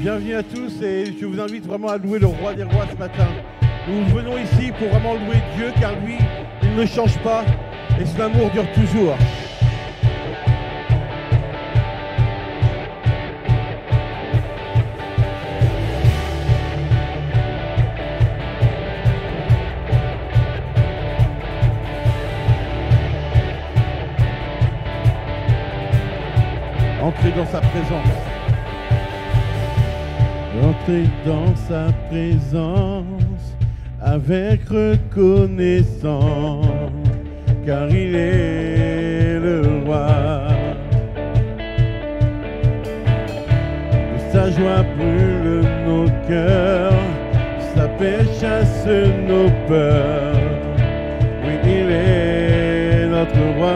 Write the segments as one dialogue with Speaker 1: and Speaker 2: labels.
Speaker 1: Bienvenue à tous et je vous invite vraiment à louer le roi des rois ce matin. Nous venons ici pour vraiment louer Dieu car lui, il ne change pas et son amour dure toujours. Entrez dans sa présence. Entrez dans sa présence avec reconnaissance, car il est le roi. Et sa joie brûle nos cœurs, sa paix chasse nos peurs. Oui, il est notre roi.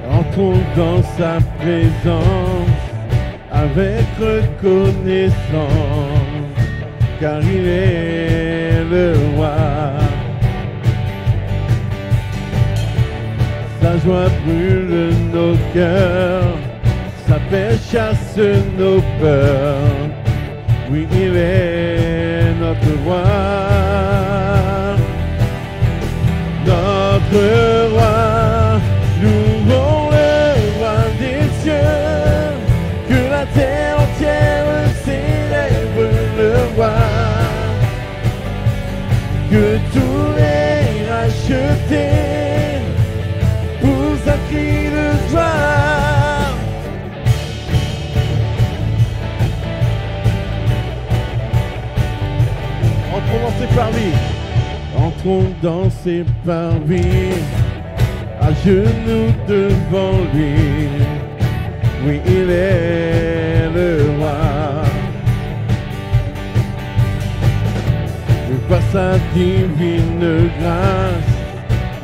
Speaker 1: Entrons dans sa présence avec reconnaissance, car il est le roi. Sa joie brûle nos cœurs, sa paix chasse nos peurs. Oui, il est notre roi, notre roi. Louons le roi des cieux, que la terre entière célèbre le roi, que tous les rachetés poussent un cri de joie. Entrons dans ses parvis, entrons dans ses parvis. À genoux devant lui, oui, il est le roi. Et par sa divine grâce,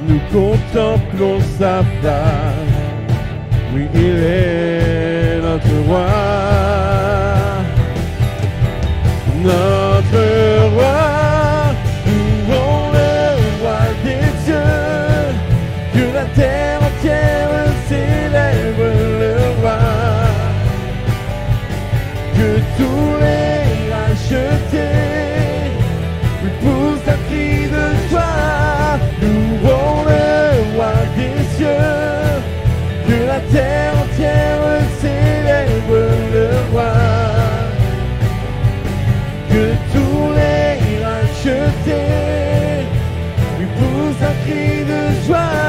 Speaker 1: nous contemplons sa face. Oui, il est notre roi, notre roi. Louons le roi des cieux, que la terre entière célèbre le roi, que tous les rachetés lui poussent un cri de joie. Louons le roi des cieux, que la terre entière célèbre le roi, que tous les rachetés lui poussent un cri de joie.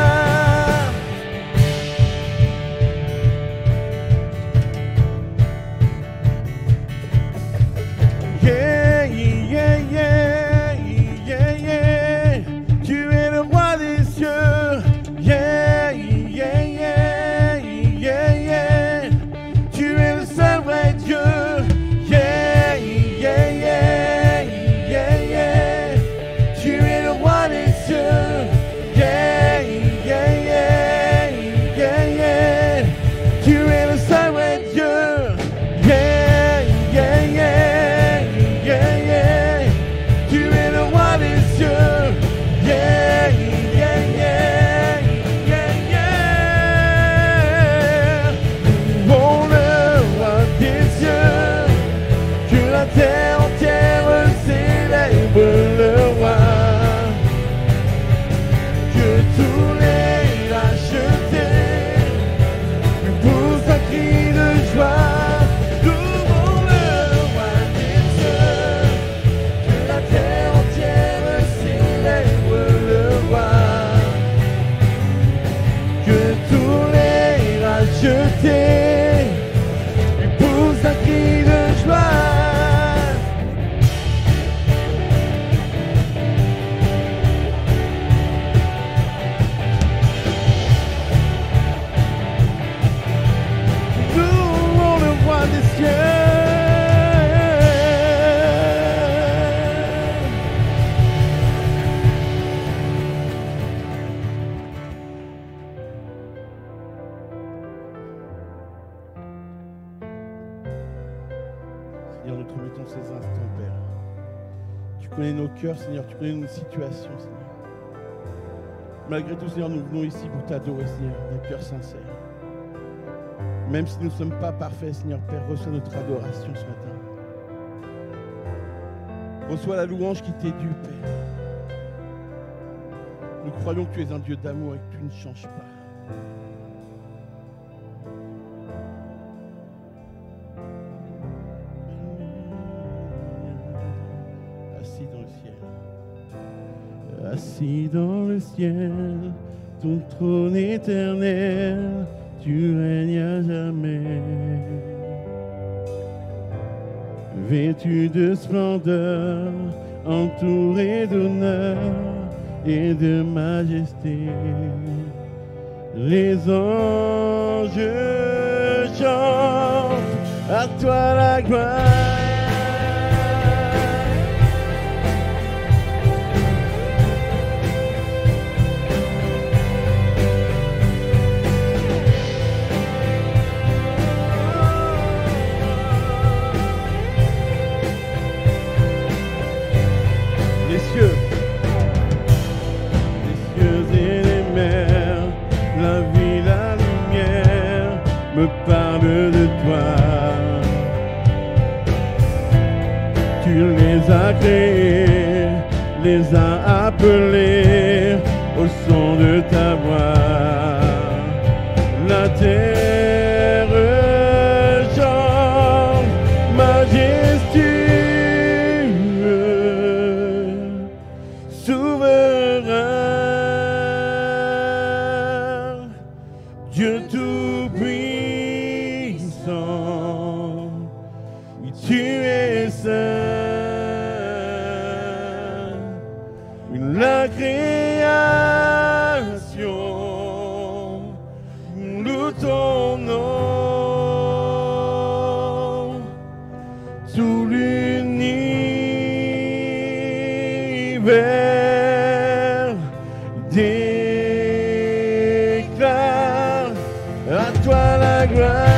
Speaker 1: Yeah, yeah, yeah, yeah, yeah. Tu es le roi des cieux. Yeah, yeah, yeah, yeah, yeah. Tu es le seul vrai Dieu. Yeah, yeah, yeah, yeah, yeah. Tu es le roi des cieux. Yeah, yeah.
Speaker 2: nous te remettons ces instants, Père. Tu connais nos cœurs, Seigneur, tu connais nos situations, Seigneur. Malgré tout, Seigneur, nous venons ici pour t'adorer, Seigneur, d'un cœur sincère. Même si nous ne sommes pas parfaits, Seigneur, Père, reçois notre adoration ce matin. Reçois la louange qui t'est due, Père. Nous croyons que tu es un Dieu d'amour et que tu ne changes pas. Assis dans le ciel. Assis dans le ciel, ton trône éternel, tu règnes à jamais. Vêtu de splendeur, entouré d'honneur et de majesté, les anges chantent à toi la gloire. Me parle de toi. Tu les as créés, les as appelés au son de ta voix. La terre chante majestueux, souverain, Dieu tout-puissant. Tu es saint, la création loue ton nom, tout l'univers déclare à toi la gloire.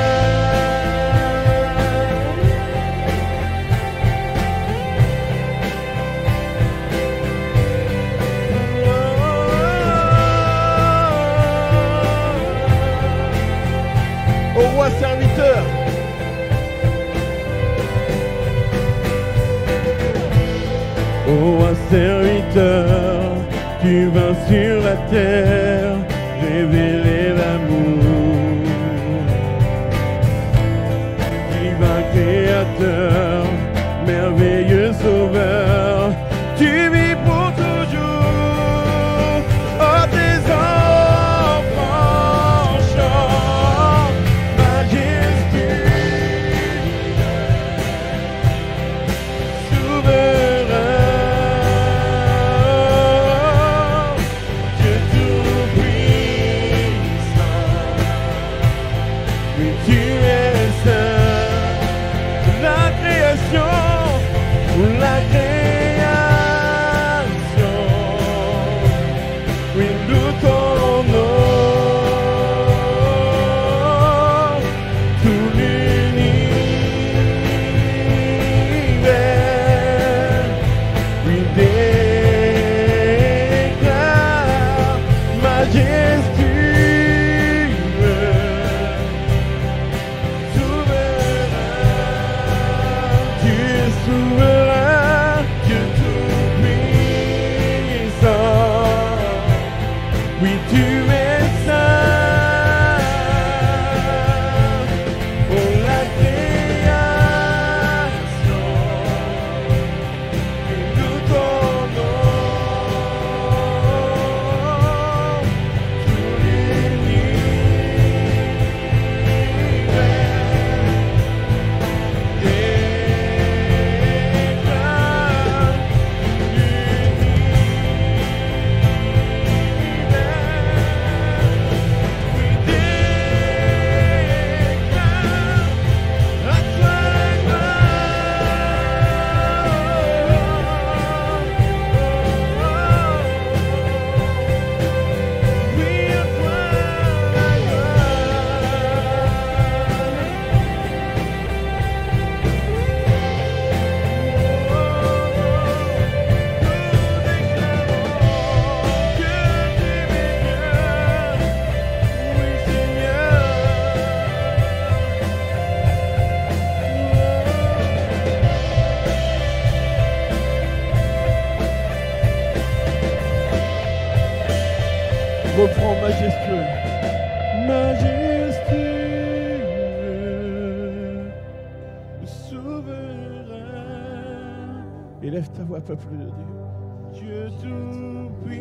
Speaker 2: Ô roi serviteur, ô roi serviteur, tu vins sur la terre révéler l'amour. Divin créateur, merveilleux sauveur, tu vis pour toujours. Oh, tes enfants chantent majestueux, souverain, Dieu tout-puissant. Élève ta voix, peuple de Dieu. Dieu tout-puissant,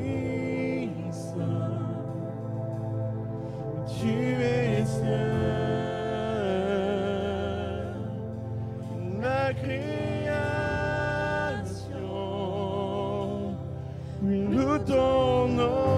Speaker 2: tu es saint, la création, nous ton nom.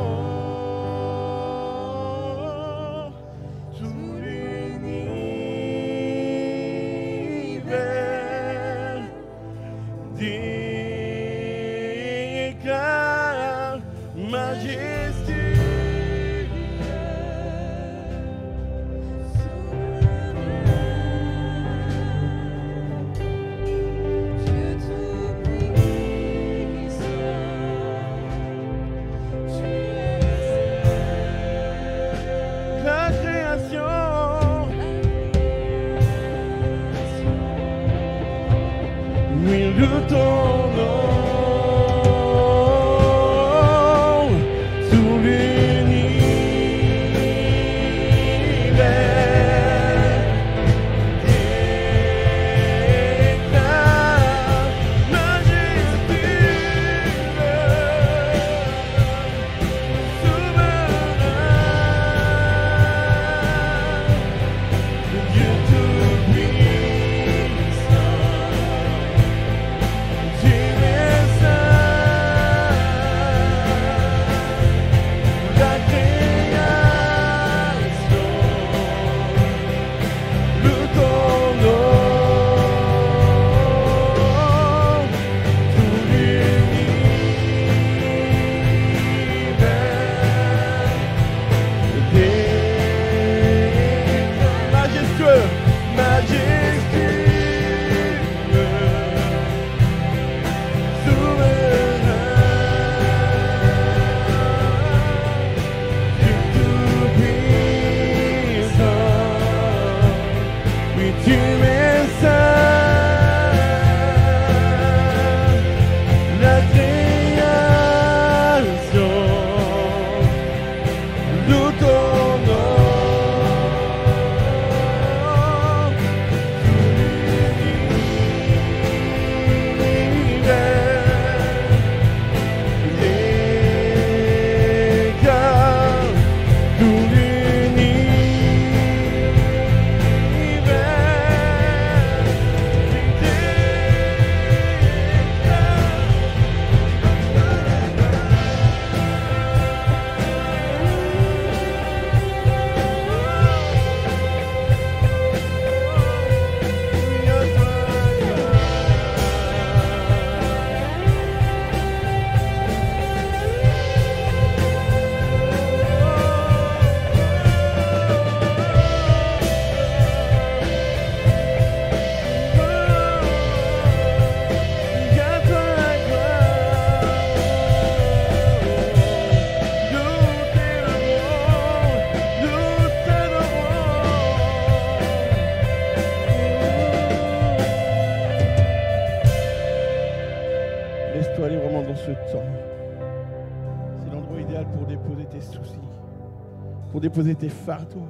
Speaker 2: Pour déposer tes fardeaux,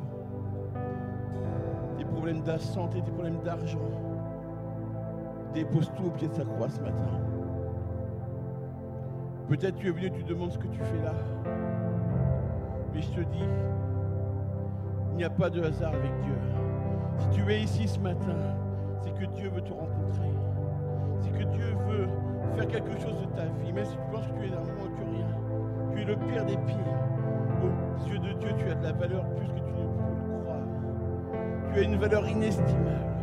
Speaker 2: tes problèmes de santé, tes problèmes d'argent. Dépose tout au pied de sa croix ce matin. Peut-être tu es venu, tu demandes ce que tu fais là. Mais je te dis, il n'y a pas de hasard avec Dieu. Si tu es ici ce matin, c'est que Dieu veut te rencontrer. C'est que Dieu veut faire quelque chose de ta vie. Même si tu penses que tu es un moins que rien, tu es le pire des pires. Aux yeux de Dieu, tu as de la valeur plus que tu ne peux le croire. Tu as une valeur inestimable.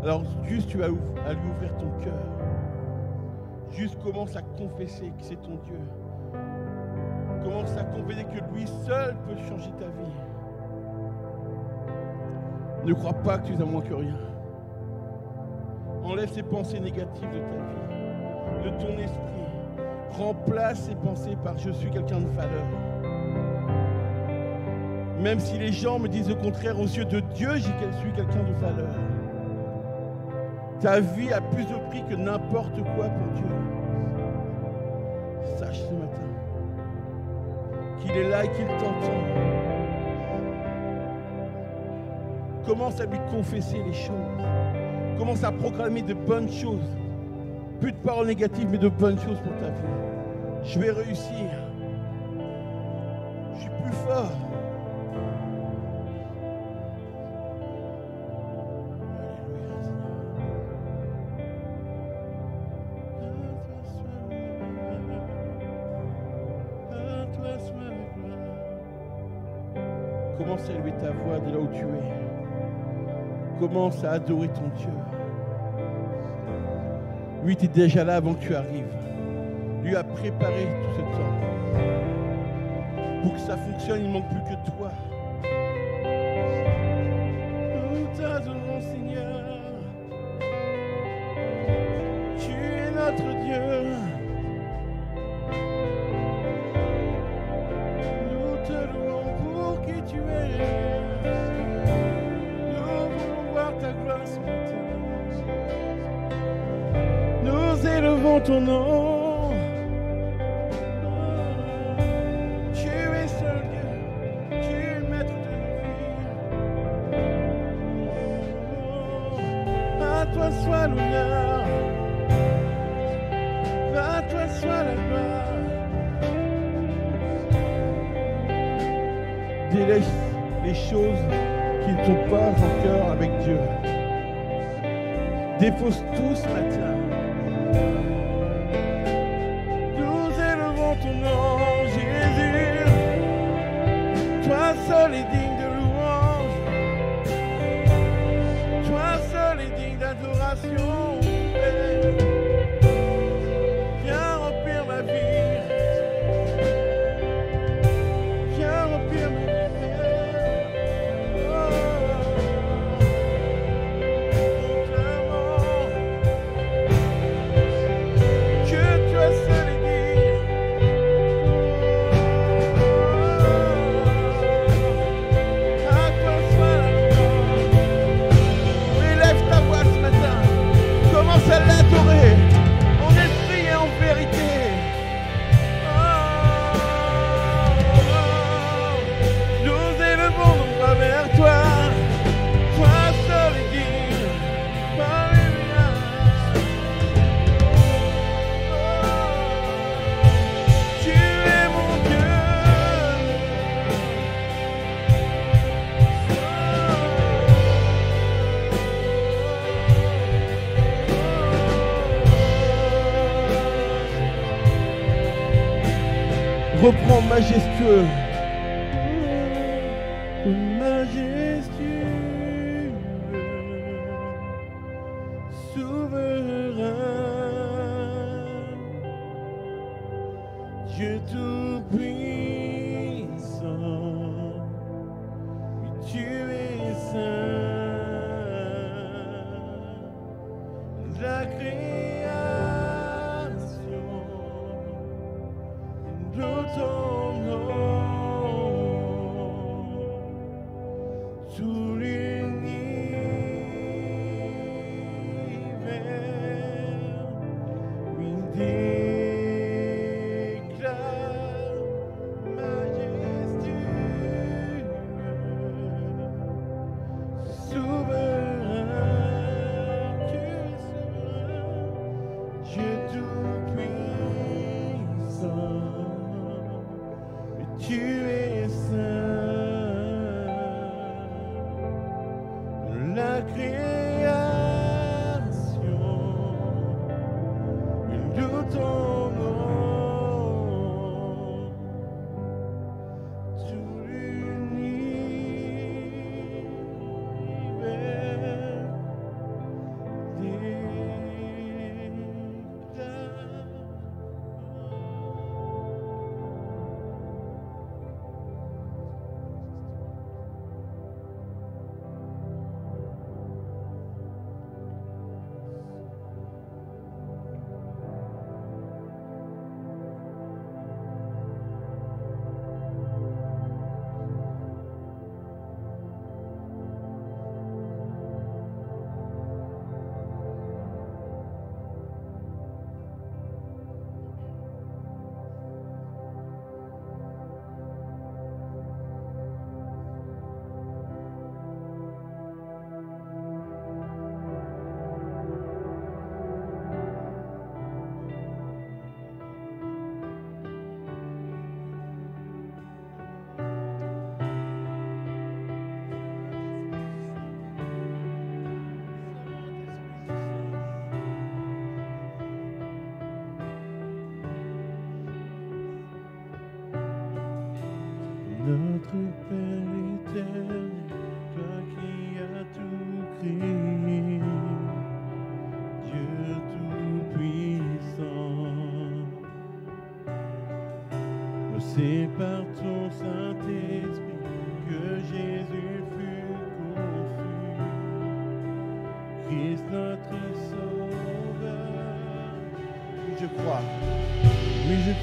Speaker 2: Alors juste tu as à lui ouvrir ton cœur. Juste commence à confesser que c'est ton Dieu. Commence à confesser que lui seul peut changer ta vie. Ne crois pas que tu es à moins que rien. Enlève ces pensées négatives de ta vie, de ton esprit. Remplace ces pensées par je suis quelqu'un de valeur. Même si les gens me disent le contraire, aux yeux de Dieu, je suis quelqu'un de valeur. Ta vie a plus de prix que n'importe quoi pour Dieu. Sache ce matin qu'il est là et qu'il t'entend. Commence à lui confesser les choses. Commence à proclamer de bonnes choses Plus de paroles négatives, mais de bonnes choses pour ta vie. Je vais réussir. Je suis plus fort. Commence à élever ta voix de là où tu es. Commence à adorer ton Dieu. Lui était déjà là avant que tu arrives. Lui a préparé tout ce temps. Pour que ça fonctionne, il ne manque plus que toi. Nous t'adorons, Seigneur. Tu es notre Dieu. Nous te louons pour qui tu es. Nous voulons voir ta gloire ce matin. Nous élevons ton nom. Tu es seul Dieu. Tu es maître de nos vies. À toi soit l'honneur. À toi soit la gloire. Délaisse les choses qui ne sont pas en cœur avec Dieu. Dépose tout ce matin. Nous élevons ton nom, Jésus. Toi seul est digne de louange. Toi seul est digne d'adoration. Viens remplir ma vie. Viens remplir ma vie. Reprends majestueux. Majestueux, souverain, Dieu tout-puissant, oui, tu es saint, la création. Ton nom, tout l'univers, oui, déclare majestueux, souverain, tu es souverain, Dieu tout-puissant. Tu es saint,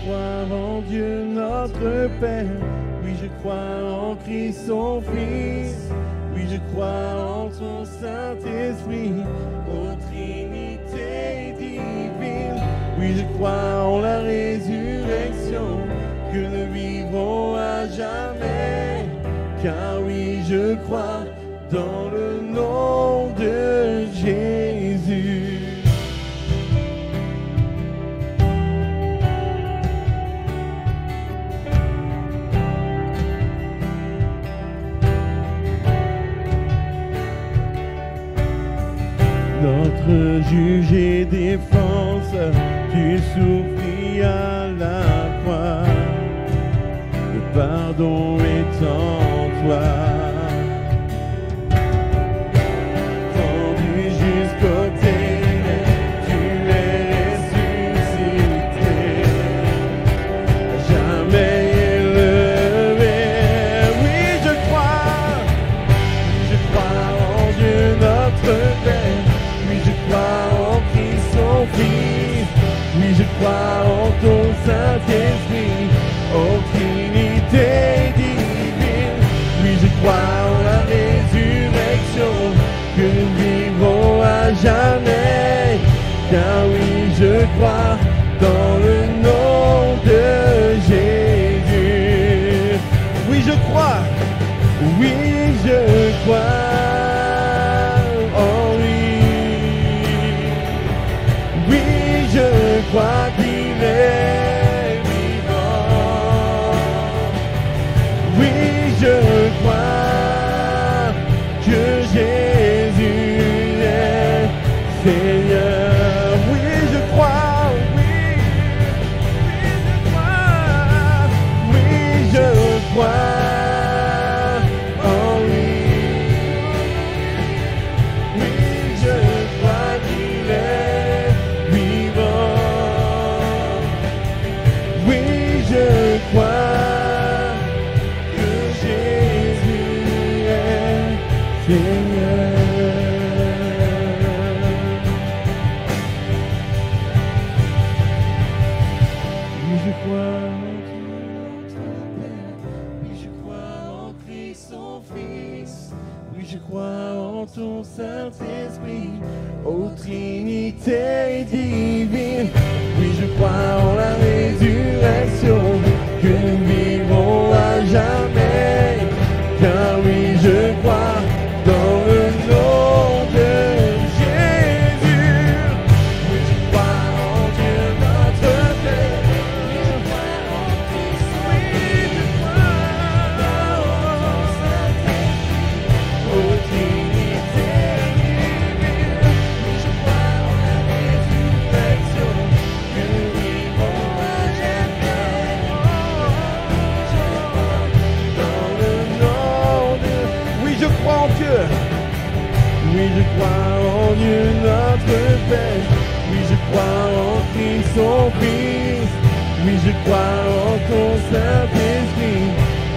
Speaker 2: crois en Dieu notre Père. Oui, je crois en Christ son Fils. Oui, je crois en son Saint-Esprit, ô Trinité divine. Oui, je crois en la résurrection, que nous vivrons à jamais. Car oui, je crois dans le nom de Jésus. Notre juge et défense, tu souffris à la croix. Le pardon est en toi. Tendu jusqu'au terme, tu es ressuscité. Jamais élevé. Oui, je crois en Dieu notre Père. Oui, je crois en Christ son Fils. Oui, je crois en ton Saint-Esprit, ô Trinité divine. Oui, je crois en la résurrection, que nous vivrons à jamais. Car oui, je crois dans le nom de Jésus. Oui, je crois. Oui, je crois en lui. Oui, je crois qu'il est vivant. Oui, je crois que Jésus est Seigneur. Oui, je crois, oui, je crois en lui. Oui, je crois qu'il est vivant. Oui, je crois que Jésus est Seigneur. Oui, je crois en Dieu notre Père. Oui, je crois en Christ son Fils. Oui, je crois en ton Saint-Esprit, ô Trinité divine. Oui, je crois en la résurrection, que nous vivrons à jamais. Car oui, je crois dans le nom de Jésus. Oui, je crois en Dieu notre Père. Oui, je crois en Christ son Fils. Oui, je crois en ton Saint-Esprit, ô Trinité divine. Oui, je crois en la résurrection, que nous vivrons à jamais. Je crois dans le nom de... Oui, je crois en Dieu. Oui, je crois en Dieu notre Père. Oui, je crois en Christ son Fils. Oui, je crois en ton Saint-Esprit,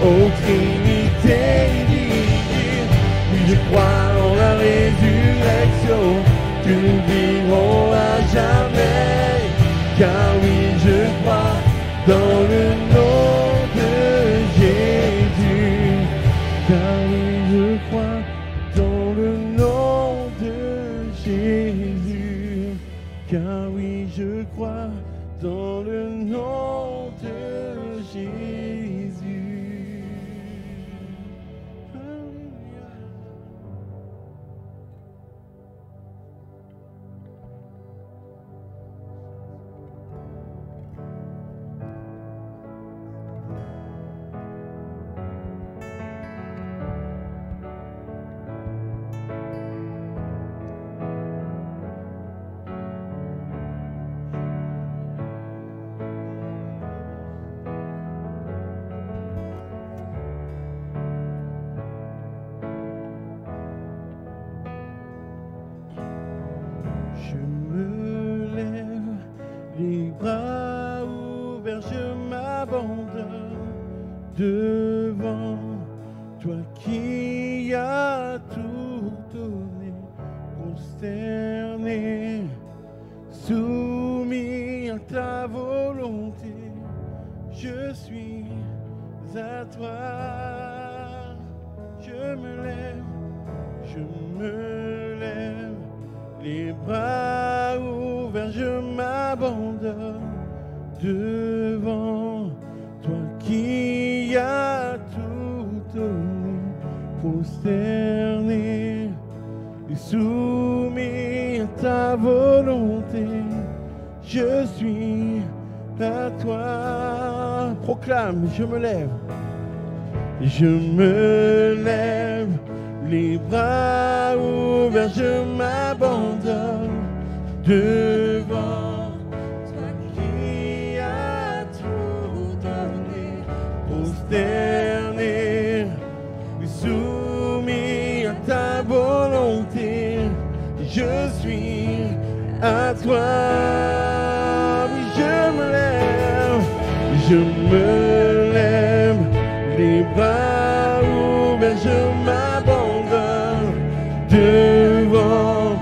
Speaker 2: ô Trinité divine. Oui, je crois en la résurrection, que nous vivrons à jamais. Car oui, je crois dans le nom de Jésus. Car oui, je crois dans le nom de Jésus. Car oui, je crois dans le nom de Jésus. Alléluia. Je me lève, les bras ouverts, je m'abandonne devant toi qui as tout donné, prosterné et soumis à ta volonté. Je suis à toi. Proclame, je me lève. Je me lève, les bras ouverts, je m'abandonne devant toi qui as tout donné, prosterné, soumis à ta volonté. Je suis à toi. Oui, je me lève, les bras ouverts, je m'abandonne devant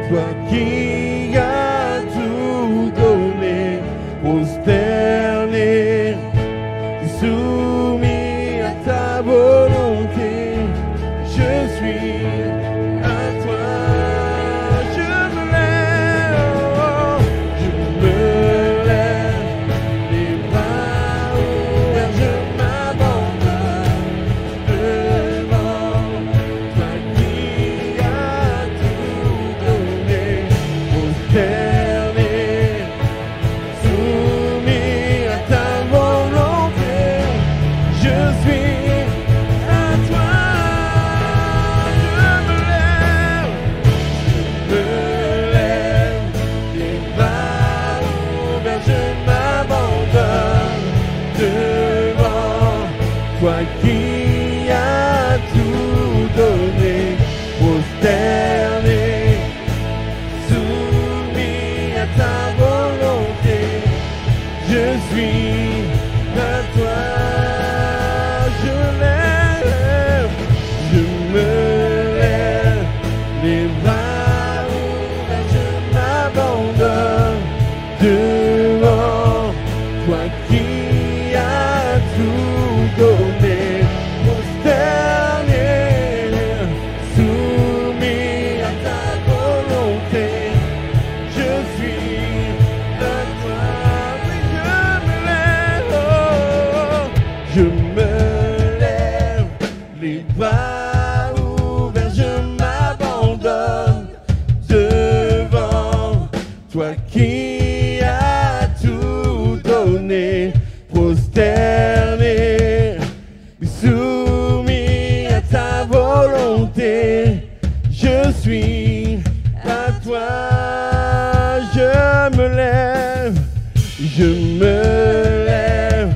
Speaker 2: toi qui as tout donné, prosterné, soumis à ta volonté. Je suis à toi. Je me lève, les bras ouverts, je m'abandonne devant toi qui as tout donné, prosterné, soumis à ta volonté. Je suis à toi. Je me lève, les bras ouverts, je m'abandonne devant toi qui as tout donné, prosterné, soumis à ta volonté. Je suis à toi. Je me lève, les bras ouverts, je m'abandonne devant toi qui as tout donné, prosterné, soumis à ta volonté. Je suis à toi. Oui, je me lève, les bras ouverts, je m'abandonne devant toi qui as tout donné, prosterné, soumis à ta volonté. Je suis à toi. Je me lève,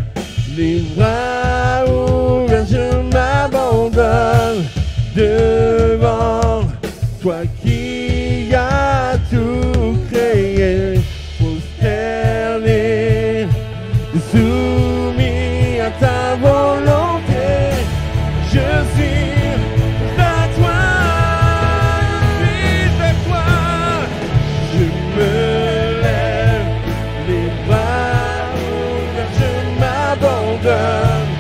Speaker 2: les bras ouverts, je m'abandonne devant toi qui as tout créé, prosterné, soumis à ta volonté. Je suis à toi. Je me lève, les bras ouverts, je m'abandonne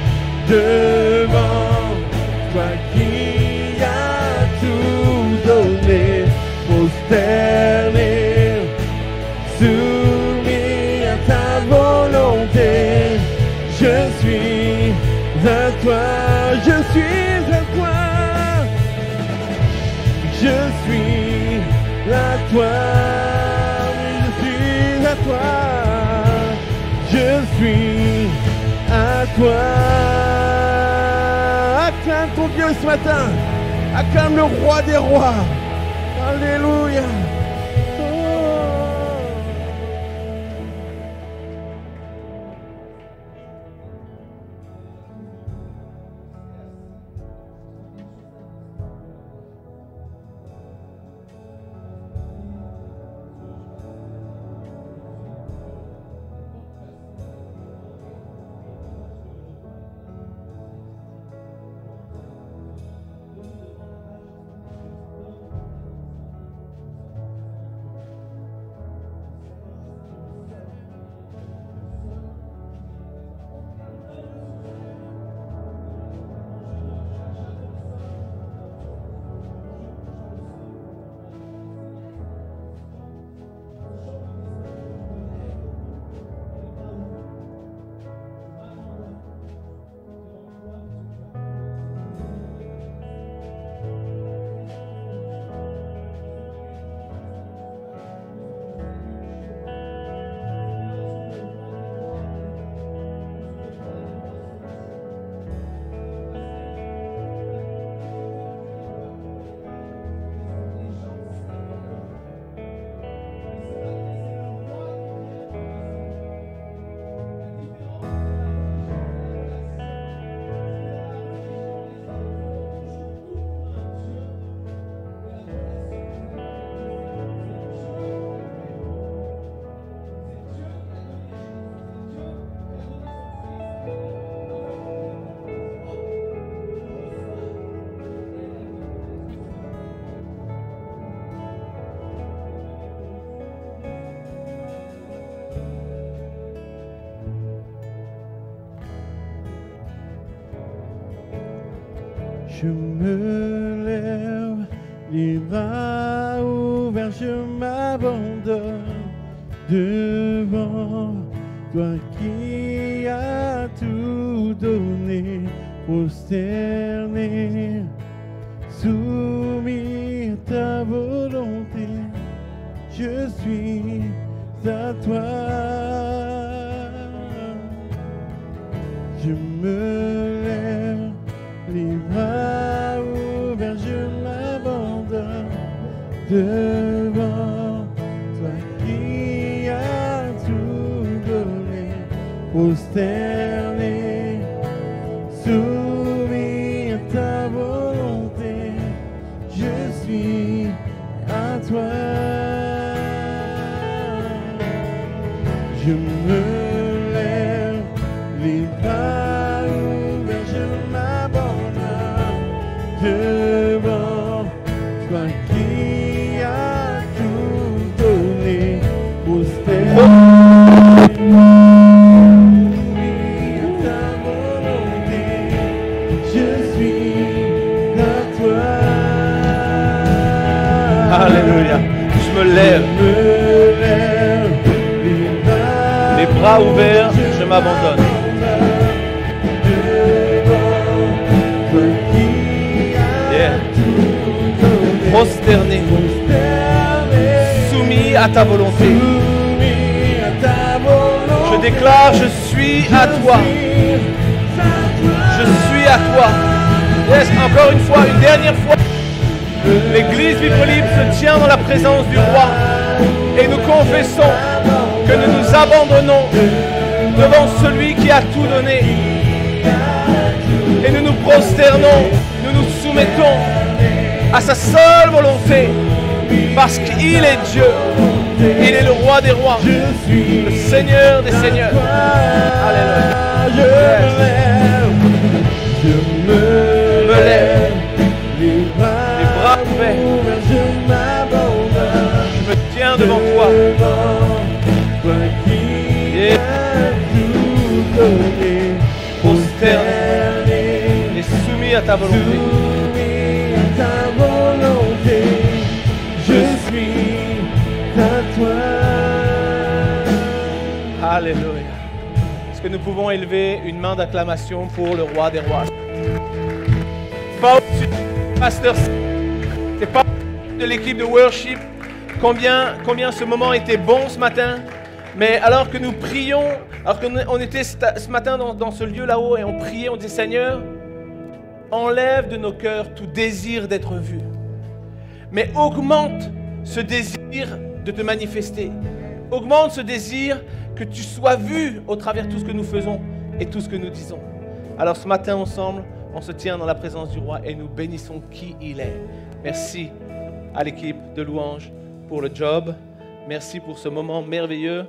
Speaker 2: devant toi qui as tout donné, prosterné, soumis à ta volonté. Je suis à toi. Je suis à toi. Je suis à toi. Oui, je suis à toi. Je suis à toi. Acclame ton Dieu ce matin. Acclame le roi des rois. Alléluia. Je me lève, les bras ouverts, je m'abandonne devant toi qui as tout donné, prosterné, soumis à ta volonté. Je suis à toi. Je me lève, les bras ouverts, je m'abandonne devant toi qui as tout donné, prosterné, soumis à ta volonté. Je suis à toi. Je me lève, les bras ouverts, je m'abandonne devant toi qui as tout donné, prosterné, soumis à ta volonté. Je suis à toi.
Speaker 3: Alléluia. Je me lève. Les bras ouverts, je m'abandonne. Yeah. Prosterné, soumis à ta volonté. Je déclare, je suis à toi. Je suis à toi. Yes, encore une fois, une dernière fois. L'église Vivre Libre se tient dans la présence du roi. Et nous confessons que nous nous abandonnons devant celui qui a tout donné. Et nous nous prosternons, nous nous soumettons à sa seule volonté. Parce qu'il est Dieu. Il est le roi des rois. Le Seigneur des seigneurs. Alléluia. Je me lève. Les bras ouverts. Je me tiens devant toi. Prosterné et soumis à ta volonté.
Speaker 2: Je suis à toi.
Speaker 3: Alléluia. Est-ce que nous pouvons élever une main d'acclamation pour le roi des rois? Pas au-dessus du pasteur, c'est pas de l'équipe de worship. Combien ce moment était bon ce matin. Mais alors que nous prions, alors qu'on était ce matin dans ce lieu là-haut et on priait, on dit Seigneur, enlève de nos cœurs tout désir d'être vu. Mais augmente ce désir de te manifester. Augmente ce désir que tu sois vu au travers de tout ce que nous faisons et tout ce que nous disons. Alors ce matin ensemble, on se tient dans la présence du roi et nous bénissons qui il est. Merci à l'équipe de louange pour le job. Merci pour ce moment merveilleux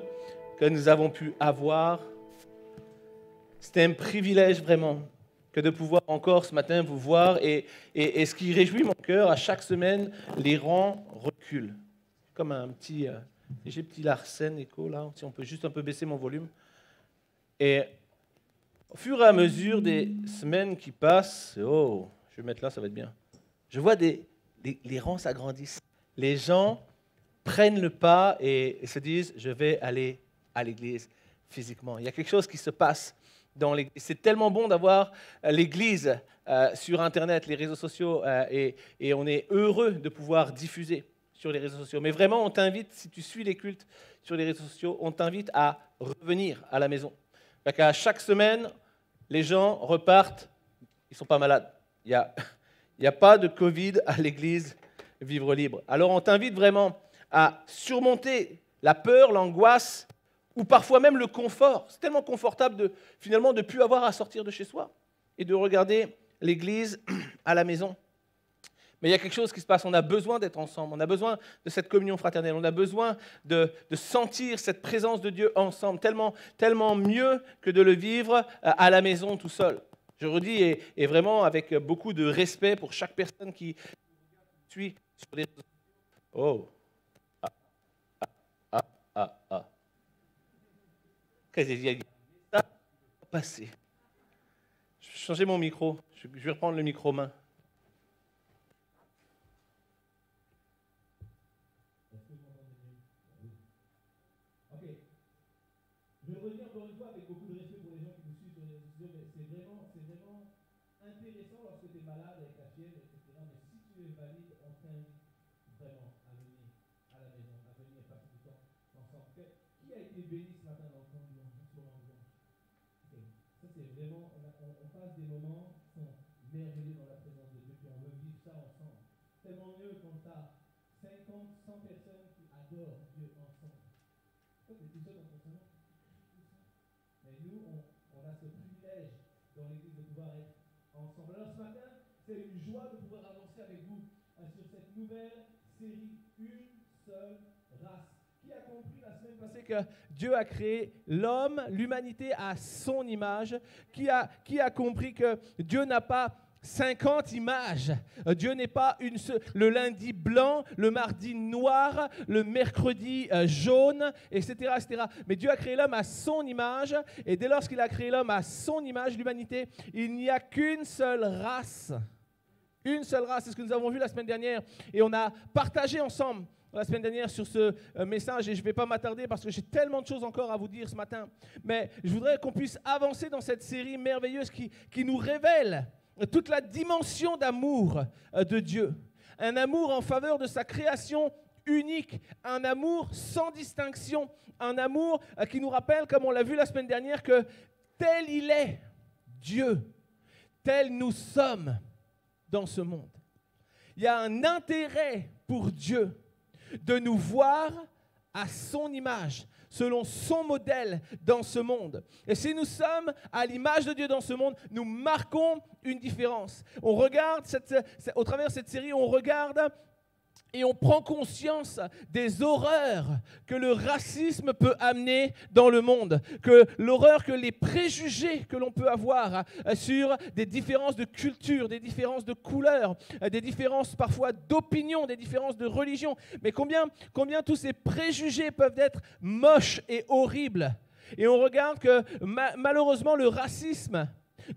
Speaker 3: que nous avons pu avoir. C'était un privilège vraiment que de pouvoir encore ce matin vous voir. Et ce qui réjouit mon cœur, à chaque semaine, les rangs reculent. Comme un petit... j'ai petit Larsen écho là, si on peut juste un peu baisser mon volume. Et au fur et à mesure des semaines qui passent, oh, je vais mettre là, ça va être bien. Je vois les rangs s'agrandissent. Les gens prennent le pas et se disent, je vais aller à l'église physiquement. Il y a quelque chose qui se passe dans l'église. C'est tellement bon d'avoir l'église sur Internet, les réseaux sociaux, et on est heureux de pouvoir diffuser sur les réseaux sociaux. Mais vraiment, on t'invite, si tu suis les cultes sur les réseaux sociaux, on t'invite à revenir à la maison. Parce qu'à chaque semaine, les gens repartent, ils ne sont pas malades. Il n'y a pas de Covid à l'église Vivre Libre. Alors on t'invite vraiment à surmonter la peur, l'angoisse, ou parfois même le confort. C'est tellement confortable finalement de ne plus avoir à sortir de chez soi et de regarder l'église à la maison. Mais il y a quelque chose qui se passe, on a besoin d'être ensemble, on a besoin de cette communion fraternelle, on a besoin de sentir cette présence de Dieu ensemble, tellement mieux que de le vivre à la maison tout seul. Je redis, et vraiment avec beaucoup de respect pour chaque personne qui suit sur les réseaux sociaux. Oh. Qu'est-ce qu'il y a ça passé. Je vais changer mon micro, je vais reprendre le micro main.
Speaker 4: ciel, etc. Mais si tu es valide, on t'invite vraiment à venir à la maison, à venir passer du temps ensemble. Qui a été béni ce matin dans le temps du monde? Okay. Ça, c'est vraiment, on passe des moments qui sont merveilleux dans la présence de Dieu, puis on veut vivre ça ensemble. Tellement mieux quand tu as 50, 100 personnes qui adorent Dieu ensemble. Toi, tu es tout seul dans ton salon. Mais nous, on a ce privilège dans l'Église de pouvoir être ensemble. Alors ce matin, c'est une joie de pouvoir avancer avec vous sur cette nouvelle série, Une seule race. Qui a compris la semaine passée que Dieu a créé l'homme, l'humanité à son image? Qui a compris que Dieu n'a pas 50 images. Dieu n'est pas le lundi blanc, le mardi noir, le mercredi jaune, etc., etc. Mais Dieu a créé l'homme à son image, et dès lors qu'il a créé l'homme à son image, l'humanité, il n'y a qu'une seule race. Une seule race, c'est ce que nous avons vu la semaine dernière. Et on a partagé ensemble la semaine dernière sur ce message, et je ne vais pas m'attarder parce que j'ai tellement de choses encore à vous dire ce matin. Mais je voudrais qu'on puisse avancer dans cette série merveilleuse qui nous révèle toute la dimension d'amour de Dieu. Un amour en faveur de sa création unique, un amour sans distinction, un amour qui nous rappelle, comme on l'a vu la semaine dernière, que tel il est, Dieu, tel nous sommes dans ce monde. Il y a un intérêt pour Dieu de nous voir à son image, selon son modèle dans ce monde. Et si nous sommes à l'image de Dieu dans ce monde, nous marquons une différence. On regarde, au travers de cette série, on regarde et on prend conscience des horreurs que le racisme peut amener dans le monde, que l'horreur, que les préjugés que l'on peut avoir sur des différences de culture, des différences de couleur, des différences parfois d'opinion, des différences de religion, mais combien tous ces préjugés peuvent être moches et horribles. Et on regarde que malheureusement le racisme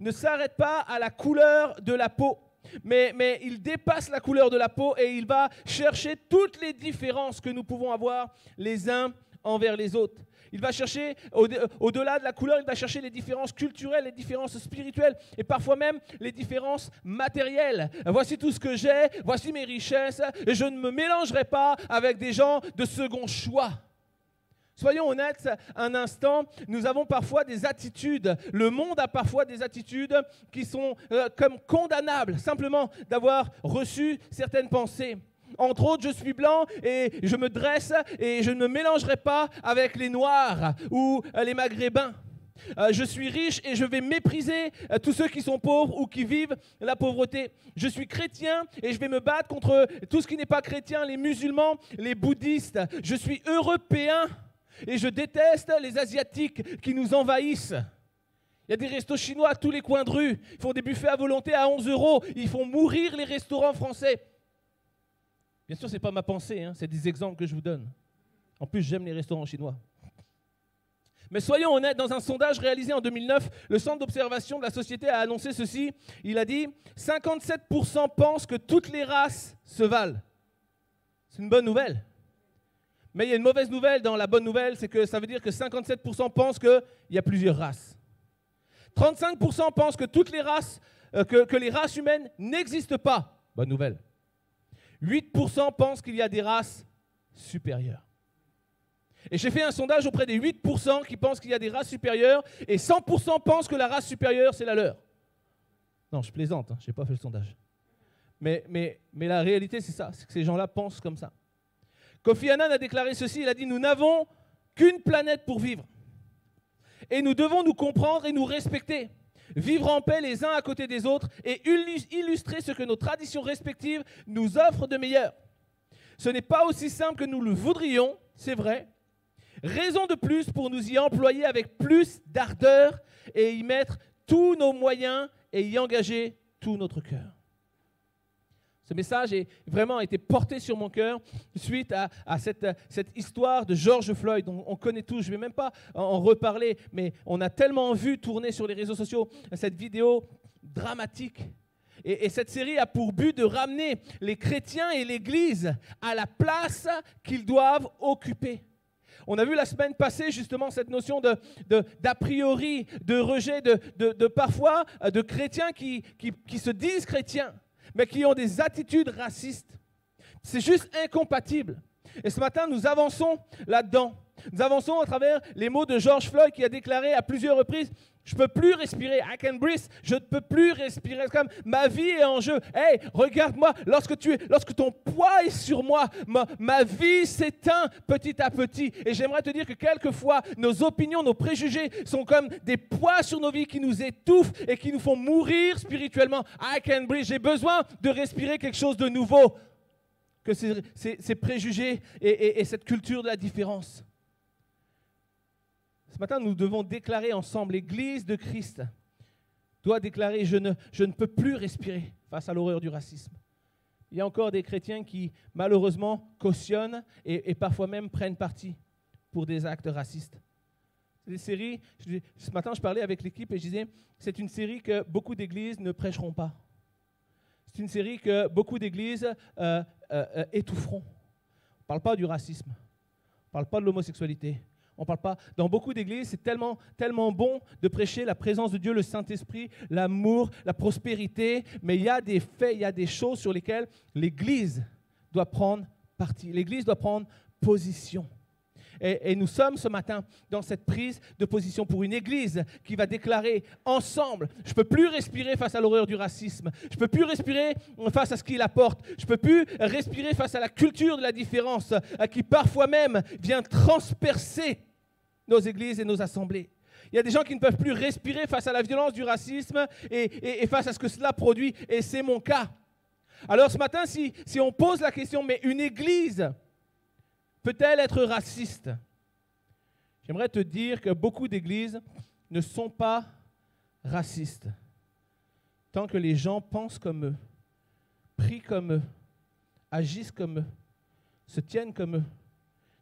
Speaker 4: ne s'arrête pas à la couleur de la peau. Mais il dépasse la couleur de la peau et il va chercher toutes les différences que nous pouvons avoir les uns envers les autres. Il va chercher, au-delà de la couleur, il va chercher les différences culturelles, les différences spirituelles et parfois même les différences matérielles. Voici tout ce que j'ai, voici mes richesses, et je ne me mélangerai pas avec des gens de second choix. Soyons honnêtes un instant, nous avons parfois des attitudes, le monde a parfois des attitudes qui sont comme condamnables, simplement d'avoir reçu certaines pensées. Entre autres, je suis blanc et je me dresse et je ne me mélangerai pas avec les noirs ou les maghrébins. Je suis riche et je vais mépriser tous ceux qui sont pauvres ou qui vivent la pauvreté. Je suis chrétien et je vais me battre contre tout ce qui n'est pas chrétien, les musulmans, les bouddhistes. Je suis européen. Et je déteste les Asiatiques qui nous envahissent. Il y a des restos chinois à tous les coins de rue. Ils font des buffets à volonté à 11 €. Ils font mourir les restaurants français. Bien sûr, ce n'est pas ma pensée, c'est des exemples que je vous donne. En plus, j'aime les restaurants chinois. Mais soyons honnêtes, dans un sondage réalisé en 2009, le Centre d'observation de la société a annoncé ceci. Il a dit « 57% pensent que toutes les races se valent ». C'est une bonne nouvelle. Mais il y a une mauvaise nouvelle dans la bonne nouvelle, c'est que ça veut dire que 57% pensent qu'il y a plusieurs races. 35% pensent que toutes les races, que les races humaines n'existent pas. Bonne nouvelle. 8% pensent qu'il y a des races supérieures. Et j'ai fait un sondage auprès des 8% qui pensent qu'il y a des races supérieures et 100% pensent que la race supérieure, c'est la leur. Non, je plaisante, je n'ai pas fait le sondage. Mais la réalité, c'est ça, c'est que ces gens-là pensent comme ça. Kofi Annan a déclaré ceci, il a dit « Nous n'avons qu'une planète pour vivre. Et nous devons nous comprendre et nous respecter, vivre en paix les uns à côté des autres et illustrer ce que nos traditions respectives nous offrent de meilleur. Ce n'est pas aussi simple que nous le voudrions, c'est vrai. Raison de plus pour nous y employer avec plus d'ardeur et y mettre tous nos moyens et y engager tout notre cœur. » Ce message a vraiment été porté sur mon cœur suite à cette histoire de George Floyd. On connaît tous, je ne vais même pas en reparler, mais on a tellement vu tourner sur les réseaux sociaux cette vidéo dramatique. Et cette série a pour but de ramener les chrétiens et l'Église à la place qu'ils doivent occuper. On a vu la semaine passée justement cette notion d'a priori, de rejet, de parfois de chrétiens qui se disent chrétiens,
Speaker 3: mais qui ont des attitudes racistes. C'est juste incompatible. Et ce matin, nous avançons là-dedans. Nous avançons à travers les mots de George Floyd qui a déclaré à plusieurs reprises « Je ne peux plus respirer, I can breathe, je ne peux plus respirer, c'est comme ma vie est en jeu. Hey, regarde-moi, lorsque ton poids est sur moi, ma vie s'éteint petit à petit. » Et j'aimerais te dire que quelquefois, nos opinions, nos préjugés sont comme des poids sur nos vies qui nous étouffent et qui nous font mourir spirituellement. I can breathe, j'ai besoin de respirer quelque chose de nouveau que ces préjugés et cette culture de la différence. Ce matin, nous devons déclarer ensemble, l'Église de Christ doit déclarer « je ne peux plus respirer face à l'horreur du racisme ». Il y a encore des chrétiens qui, malheureusement, cautionnent et parfois même prennent parti pour des actes racistes. C'est des séries, ce matin, je parlais avec l'équipe et je disais « c'est une série que beaucoup d'églises ne prêcheront pas. C'est une série que beaucoup d'églises étoufferont. On ne parle pas du racisme, on ne parle pas de l'homosexualité. On parle pas. Dans beaucoup d'églises, c'est tellement bon de prêcher la présence de Dieu, le Saint-Esprit, l'amour, la prospérité, mais il y a des faits, il y a des choses sur lesquelles l'Église doit prendre parti. L'Église doit prendre position. Et nous sommes ce matin dans cette prise de position pour une Église qui va déclarer ensemble, je ne peux plus respirer face à l'horreur du racisme, je ne peux plus respirer face à ce qu'il apporte, je ne peux plus respirer face à la culture de la différence qui parfois même vient transpercer nos églises et nos assemblées. Il y a des gens qui ne peuvent plus respirer face à la violence du racisme et face à ce que cela produit, et c'est mon cas. Alors ce matin, si on pose la question, mais une Église peut-elle être raciste? J'aimerais te dire que beaucoup d'églises ne sont pas racistes. Tant que les gens pensent comme eux, prient comme eux, agissent comme eux, se tiennent comme eux,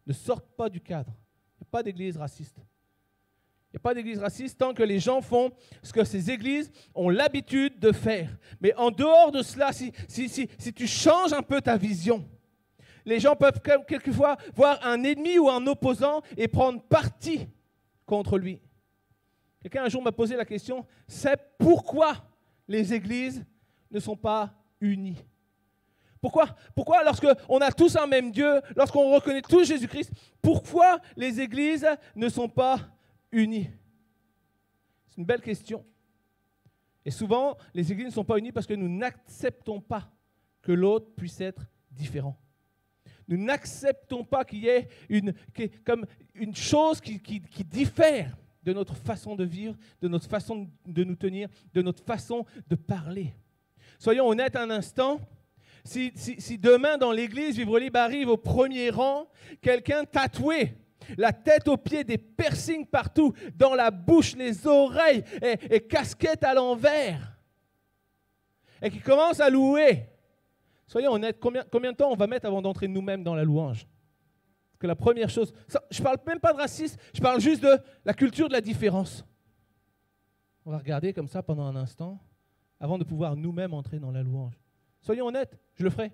Speaker 3: ne sortent pas du cadre. Il n'y a pas d'église raciste. Il n'y a pas d'église raciste tant que les gens font ce que ces églises ont l'habitude de faire. Mais en dehors de cela, si tu changes un peu ta vision, les gens peuvent quelquefois voir un ennemi ou un opposant et prendre parti contre lui. Quelqu'un un jour m'a posé la question, c'est pourquoi les églises ne sont pas unies? Pourquoi lorsqu'on a tous un même Dieu, lorsqu'on reconnaît tous Jésus-Christ, pourquoi les églises ne sont pas unies? C'est une belle question. Et souvent, les églises ne sont pas unies parce que nous n'acceptons pas que l'autre puisse être différent. Nous n'acceptons pas qu'il y ait une chose qui diffère de notre façon de vivre, de notre façon de nous tenir, de notre façon de parler. Soyons honnêtes un instant, si demain dans l'église Vivre Libre arrive au premier rang, quelqu'un tatoué, la tête aux pieds, des piercings partout, dans la bouche, les oreilles et casquette à l'envers, et qui commence à louer, soyons honnêtes, combien de temps on va mettre avant d'entrer nous-mêmes dans la louange? Parce que la première chose, je ne parle même pas de racisme, je parle juste de la culture de la différence. On va regarder comme ça pendant un instant, avant de pouvoir nous-mêmes entrer dans la louange. Soyons honnêtes, je le ferai.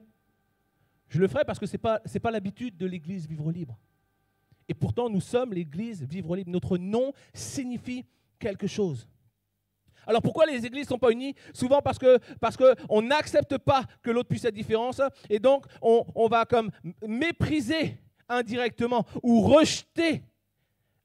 Speaker 3: Je le ferai parce que ce n'est pas l'habitude de l'Église Vivre Libre. Et pourtant, nous sommes l'Église Vivre Libre. Notre nom signifie quelque chose. Alors pourquoi les églises ne sont pas unies? Souvent parce qu'on n'accepte pas que l'autre puisse être différent, et donc on va comme mépriser indirectement ou rejeter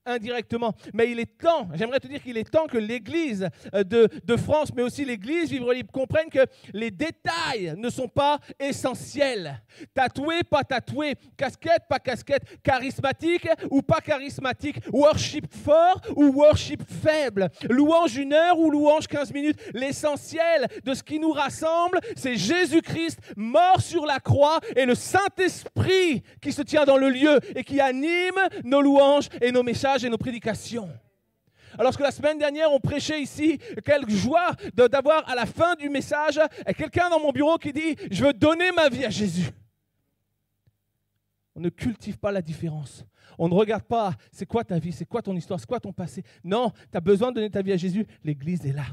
Speaker 3: indirectement. Mais il est temps, j'aimerais te dire qu'il est temps que l'Église de France, mais aussi l'Église Vivre Libre comprenne que les détails ne sont pas essentiels. Tatoué, pas tatoué, casquette, pas casquette, charismatique ou pas charismatique, worship fort ou worship faible, louange 1 heure ou louange 15 minutes. L'essentiel de ce qui nous rassemble, c'est Jésus-Christ mort sur la croix et le Saint-Esprit qui se tient dans le lieu et qui anime nos louanges et nos messages et nos prédications. Alors que la semaine dernière, on prêchait ici, quelle joie d'avoir à la fin du message quelqu'un dans mon bureau qui dit « Je veux donner ma vie à Jésus ». On ne cultive pas la différence. On ne regarde pas c'est quoi ta vie, c'est quoi ton histoire, c'est quoi ton passé. Non, tu as besoin de donner ta vie à Jésus. L'Église est là.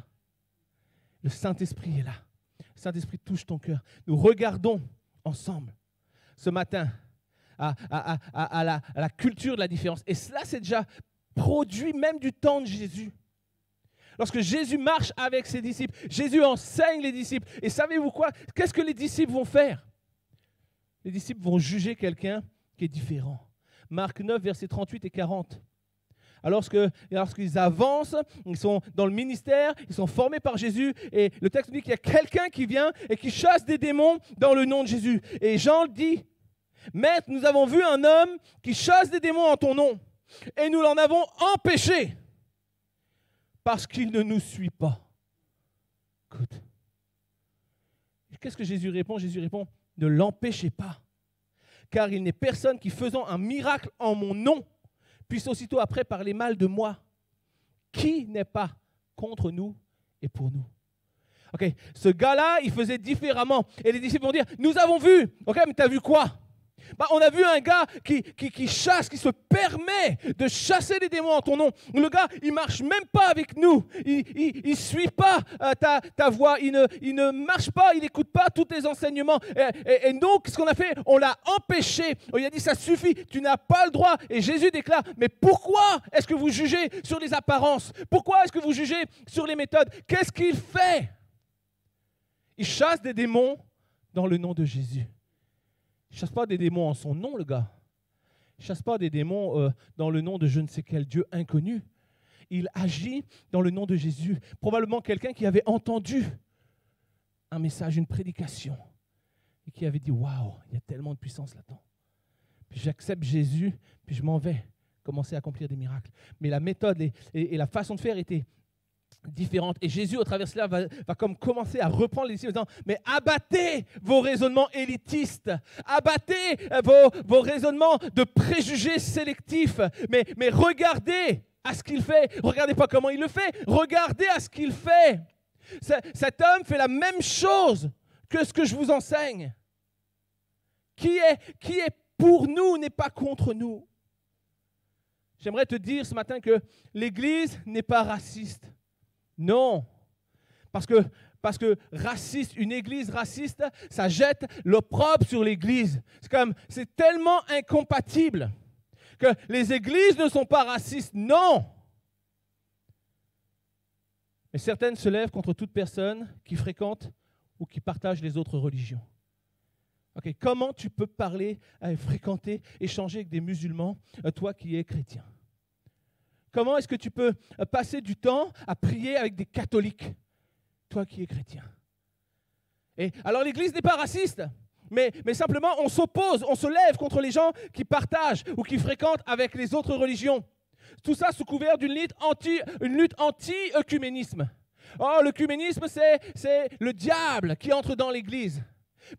Speaker 3: Le Saint-Esprit est là. Le Saint-Esprit touche ton cœur. Nous regardons ensemble ce matin à la culture de la différence. Et cela, c'est déjà produit même du temps de Jésus. Lorsque Jésus marche avec ses disciples, Jésus enseigne les disciples. Et savez-vous quoi? Qu'est-ce que les disciples vont faire? Les disciples vont juger quelqu'un qui est différent. Marc 9, versets 38 et 40. Lorsqu'ils avancent, ils sont dans le ministère, ils sont formés par Jésus, et le texte dit qu'il y a quelqu'un qui vient et qui chasse des démons dans le nom de Jésus. Et Jean dit, « Maître, nous avons vu un homme qui chasse des démons en ton nom, et nous l'en avons empêché, parce qu'il ne nous suit pas. » Écoute, qu'est-ce que Jésus répond? Jésus répond, « Ne l'empêchez pas, car il n'est personne qui, faisant un miracle en mon nom, puisse aussitôt après parler mal de moi. Qui n'est pas contre nous et pour nous? » Ok, ce gars-là, il faisait différemment. Et les disciples vont dire, nous avons vu. Ok, mais tu as vu quoi? On a vu un gars qui chasse, qui se permet de chasser les démons en ton nom. Le gars, il ne marche même pas avec nous. Il ne suit pas ta voix. Il ne marche pas, il n'écoute pas tous tes enseignements. Et donc, ce qu'on a fait, on l'a empêché. Il a dit, ça suffit, tu n'as pas le droit. Et Jésus déclare, mais pourquoi est-ce que vous jugez sur les apparences? Pourquoi est-ce que vous jugez sur les méthodes? Qu'est-ce qu'il fait? Il chasse des démons dans le nom de Jésus. Il ne chasse pas des démons en son nom, le gars. Il ne chasse pas des démons dans le nom de je ne sais quel Dieu inconnu. Il agit dans le nom de Jésus. Probablement quelqu'un qui avait entendu un message, une prédication, et qui avait dit « Waouh, il y a tellement de puissance là-dedans. » Puis j'accepte Jésus, puis je m'en vais commencer à accomplir des miracles. Mais la méthode et la façon de faire était différente. Et Jésus, au travers de cela, va comme commencer à reprendre les disciples en disant, mais abattez vos raisonnements élitistes, abattez vos raisonnements de préjugés sélectifs, mais regardez à ce qu'il fait. Regardez pas comment il le fait, regardez à ce qu'il fait. Cet homme fait la même chose que ce que je vous enseigne. Qui est pour nous n'est pas contre nous. J'aimerais te dire ce matin que l'Église n'est pas raciste. Non, parce que raciste, une église raciste, ça jette l'opprobre sur l'église. C'est tellement incompatible que les églises ne sont pas racistes. Non. Mais certaines se lèvent contre toute personne qui fréquente ou qui partage les autres religions. Okay. Comment tu peux parler, fréquenter, échanger avec des musulmans, toi qui es chrétien? Comment est-ce que tu peux passer du temps à prier avec des catholiques, toi qui es chrétien? Et alors l'Église n'est pas raciste, mais simplement on s'oppose, on se lève contre les gens qui partagent ou qui fréquentent avec les autres religions. Tout ça sous couvert d'une lutte anti-œcuménisme. Oh, l'œcuménisme, c'est le diable qui entre dans l'Église.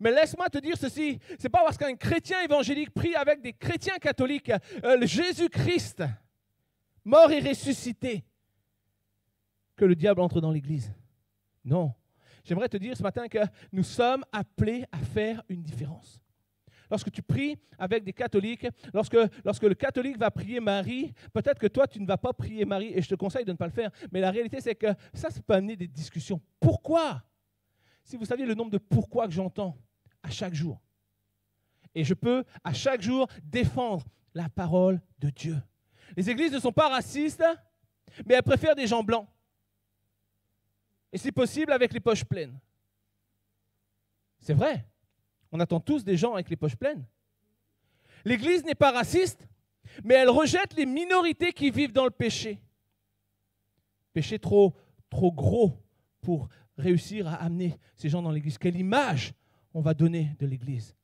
Speaker 3: Mais laisse-moi te dire ceci, c'est pas parce qu'un chrétien évangélique prie avec des chrétiens catholiques, Jésus-Christ, mort et ressuscité, que le diable entre dans l'Église. Non. J'aimerais te dire ce matin que nous sommes appelés à faire une différence. Lorsque tu pries avec des catholiques, lorsque le catholique va prier Marie, peut-être que toi, tu ne vas pas prier Marie, et je te conseille de ne pas le faire, mais la réalité, c'est que ça peut amener des discussions. Pourquoi? Si vous saviez le nombre de pourquoi que j'entends à chaque jour. Et je peux, à chaque jour, défendre la parole de Dieu. Les églises ne sont pas racistes, mais elles préfèrent des gens blancs. Et si possible, avec les poches pleines. C'est vrai. On attend tous des gens avec les poches pleines. L'église n'est pas raciste, mais elle rejette les minorités qui vivent dans le péché. Péché trop gros pour réussir à amener ces gens dans l'église. Quelle image on va donner de l'église?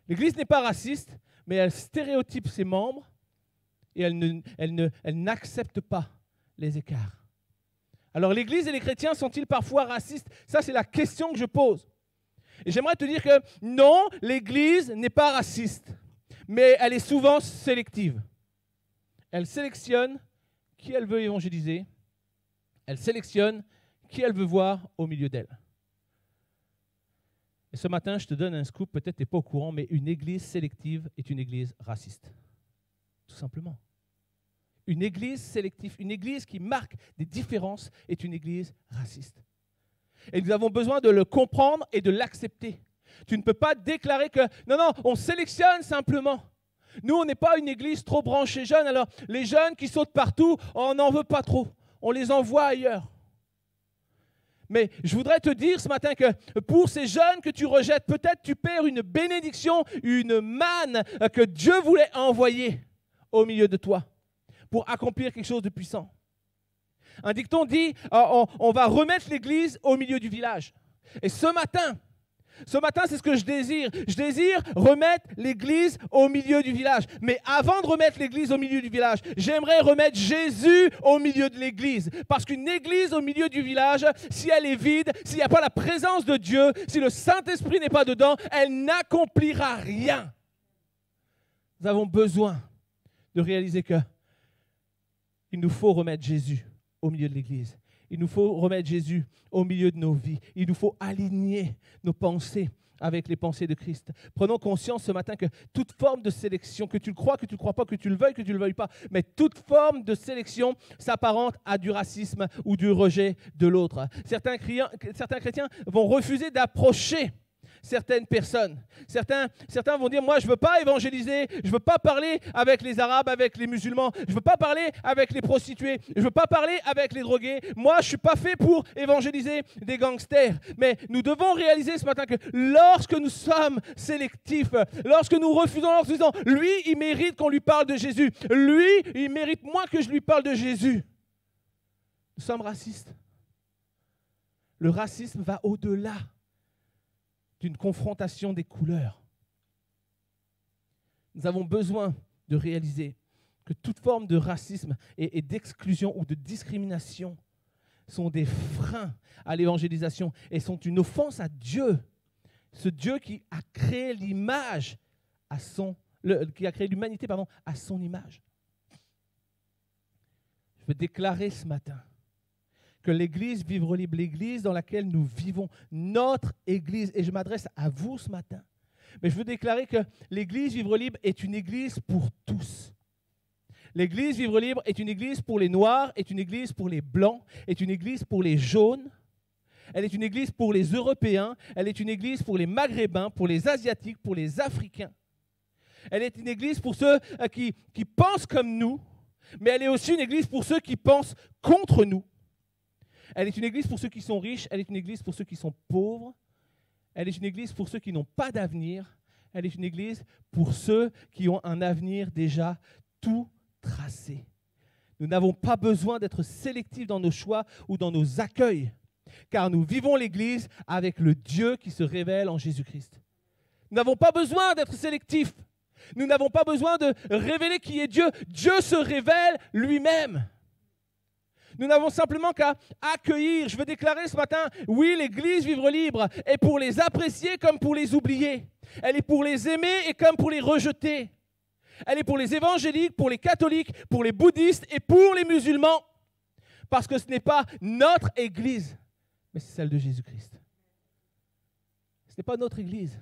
Speaker 3: L'église n'est pas raciste, mais elle stéréotype ses membres. Et elle n'accepte pas les écarts. Alors l'Église et les chrétiens sont-ils parfois racistes? Ça, c'est la question que je pose. Et j'aimerais te dire que non, l'Église n'est pas raciste, mais elle est souvent sélective. Elle sélectionne qui elle veut évangéliser. Elle sélectionne qui elle veut voir au milieu d'elle. Et ce matin, je te donne un scoop, peut-être tu n'es pas au courant, mais une Église sélective est une Église raciste. Tout simplement. Une église sélective, une église qui marque des différences est une église raciste. Et nous avons besoin de le comprendre et de l'accepter. Tu ne peux pas déclarer que, non, on sélectionne simplement. Nous, on n'est pas une église trop branchée jeunes, alors les jeunes qui sautent partout, on n'en veut pas trop. on les envoie ailleurs. Mais je voudrais te dire ce matin que pour ces jeunes que tu rejettes, peut-être tu perds une bénédiction, une manne que Dieu voulait envoyer au milieu de toi pour accomplir quelque chose de puissant. Un dicton dit, on va remettre l'église au milieu du village. Et ce matin, c'est ce que je désire. Je désire remettre l'église au milieu du village. Mais avant de remettre l'église au milieu du village, j'aimerais remettre Jésus au milieu de l'église. Parce qu'une église au milieu du village, si elle est vide, s'il n'y a pas la présence de Dieu, si le Saint-Esprit n'est pas dedans, elle n'accomplira rien. Nous avons besoin de réaliser qu'il nous faut remettre Jésus au milieu de l'église. Il nous faut remettre Jésus au milieu de nos vies. Il nous faut aligner nos pensées avec les pensées de Christ. Prenons conscience ce matin que toute forme de sélection, que tu le crois pas, que tu le veuilles pas, mais toute forme de sélection s'apparente à du racisme ou du rejet de l'autre. Certains chrétiens vont refuser d'approcher certaines personnes. Certains vont dire, moi je ne veux pas évangéliser, je ne veux pas parler avec les Arabes, avec les musulmans, je ne veux pas parler avec les prostituées, je ne veux pas parler avec les drogués. Moi, je ne suis pas fait pour évangéliser des gangsters. Mais nous devons réaliser ce matin que lorsque nous sommes sélectifs, lorsque nous refusons, lorsque nous disons, lui, il mérite qu'on lui parle de Jésus. Lui, il mérite moins que je lui parle de Jésus. Nous sommes racistes. Le racisme va au-delà d'une confrontation des couleurs. Nous avons besoin de réaliser que toute forme de racisme et d'exclusion ou de discrimination sont des freins à l'évangélisation et sont une offense à Dieu. Ce Dieu qui a créé l'image qui a créé l'humanité à son image. Je veux déclarer ce matin que l'Église Vivre Libre, l'Église dans laquelle nous vivons, notre Église, et je m'adresse à vous ce matin, mais je veux déclarer que l'Église Vivre Libre est une Église pour tous. L'Église Vivre Libre est une Église pour les Noirs, est une Église pour les Blancs, est une Église pour les Jaunes, elle est une Église pour les Européens, elle est une Église pour les Maghrébins, pour les Asiatiques, pour les Africains. Elle est une Église pour ceux qui pensent comme nous, mais elle est aussi une Église pour ceux qui pensent contre nous. Elle est une église pour ceux qui sont riches, elle est une église pour ceux qui sont pauvres, elle est une église pour ceux qui n'ont pas d'avenir, elle est une église pour ceux qui ont un avenir déjà tout tracé. Nous n'avons pas besoin d'être sélectifs dans nos choix ou dans nos accueils, car nous vivons l'église avec le Dieu qui se révèle en Jésus-Christ. Nous n'avons pas besoin d'être sélectifs, nous n'avons pas besoin de révéler qui est Dieu. Dieu se révèle lui-même. Nous n'avons simplement qu'à accueillir. Je veux déclarer ce matin, oui, l'Église Vivre Libre est pour les apprécier comme pour les oublier. Elle est pour les aimer et comme pour les rejeter. Elle est pour les évangéliques, pour les catholiques, pour les bouddhistes et pour les musulmans. Parce que ce n'est pas notre Église, mais c'est celle de Jésus-Christ. Ce n'est pas notre Église.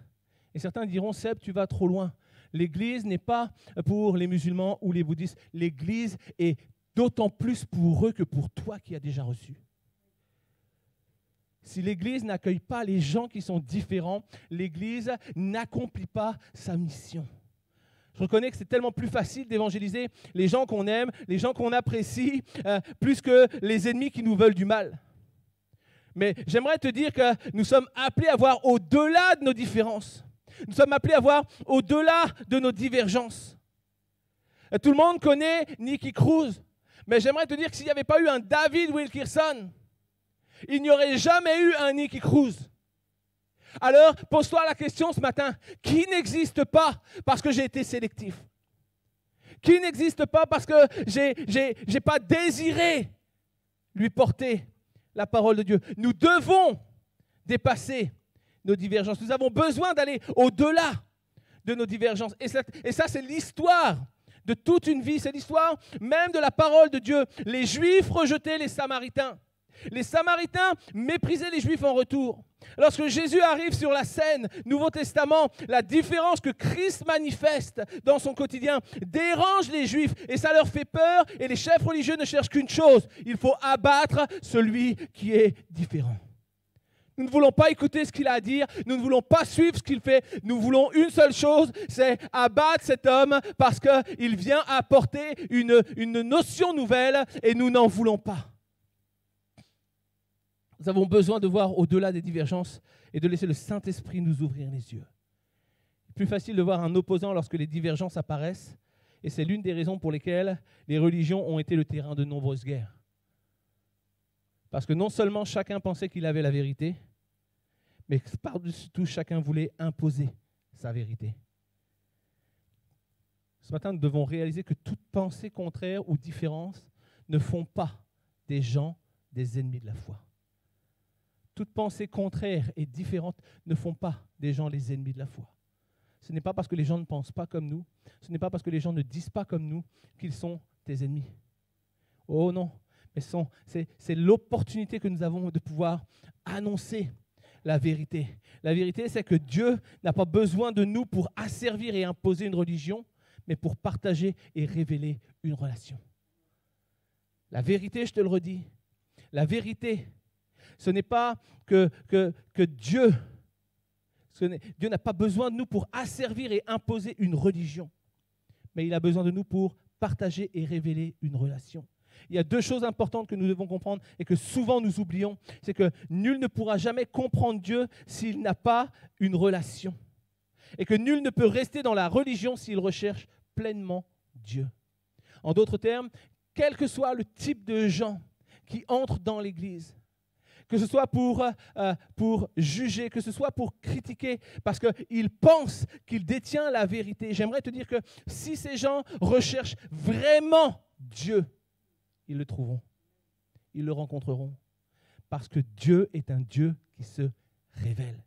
Speaker 3: Et certains diront, Seb, tu vas trop loin. L'Église n'est pas pour les musulmans ou les bouddhistes. L'Église est d'autant plus pour eux que pour toi qui as déjà reçu. Si l'Église n'accueille pas les gens qui sont différents, l'Église n'accomplit pas sa mission. Je reconnais que c'est tellement plus facile d'évangéliser les gens qu'on aime, les gens qu'on apprécie, plus que les ennemis qui nous veulent du mal. Mais j'aimerais te dire que nous sommes appelés à voir au-delà de nos différences. Nous sommes appelés à voir au-delà de nos divergences. Tout le monde connaît Nicky Cruz. Mais j'aimerais te dire que s'il n'y avait pas eu un David Wilkerson, il n'y aurait jamais eu un Nicky Cruz. Alors, pose-toi la question ce matin, qui n'existe pas parce que j'ai été sélectif? Qui n'existe pas parce que j'ai pas désiré lui porter la parole de Dieu? Nous devons dépasser nos divergences. Nous avons besoin d'aller au-delà de nos divergences. Et ça, c'est l'histoire de toute une vie, c'est l'histoire même de la parole de Dieu. Les Juifs rejetaient les Samaritains. Les Samaritains méprisaient les Juifs en retour. Lorsque Jésus arrive sur la scène, Nouveau Testament, la différence que Christ manifeste dans son quotidien dérange les Juifs et ça leur fait peur et les chefs religieux ne cherchent qu'une chose, il faut abattre celui qui est différent. Nous ne voulons pas écouter ce qu'il a à dire, nous ne voulons pas suivre ce qu'il fait, nous voulons une seule chose, c'est abattre cet homme parce qu'il vient apporter une notion nouvelle et nous n'en voulons pas. Nous avons besoin de voir au-delà des divergences et de laisser le Saint-Esprit nous ouvrir les yeux. C'est plus facile de voir un opposant lorsque les divergences apparaissent, et c'est l'une des raisons pour lesquelles les religions ont été le terrain de nombreuses guerres. Parce que non seulement chacun pensait qu'il avait la vérité, mais par-dessus tout, chacun voulait imposer sa vérité. Ce matin, nous devons réaliser que toute pensée contraire ou différence ne font pas des gens des ennemis de la foi. Toute pensée contraire et différente ne font pas des gens les ennemis de la foi. Ce n'est pas parce que les gens ne pensent pas comme nous, ce n'est pas parce que les gens ne disent pas comme nous qu'ils sont tes ennemis. Oh non, mais c'est l'opportunité que nous avons de pouvoir annoncer la vérité. La vérité, c'est que Dieu n'a pas besoin de nous pour asservir et imposer une religion, mais pour partager et révéler une relation. La vérité, je te le redis, la vérité, ce n'est pas que Dieu n'a pas besoin de nous pour asservir et imposer une religion, mais il a besoin de nous pour partager et révéler une relation. Il y a deux choses importantes que nous devons comprendre et que souvent nous oublions, c'est que nul ne pourra jamais comprendre Dieu s'il n'a pas une relation. Et que nul ne peut rester dans la religion s'il recherche pleinement Dieu. En d'autres termes, quel que soit le type de gens qui entrent dans l'Église, que ce soit pour juger, que ce soit pour critiquer, parce qu'ils pensent qu'ils détiennent la vérité. J'aimerais te dire que si ces gens recherchent vraiment Dieu, ils le trouveront, ils le rencontreront, parce que Dieu est un Dieu qui se révèle.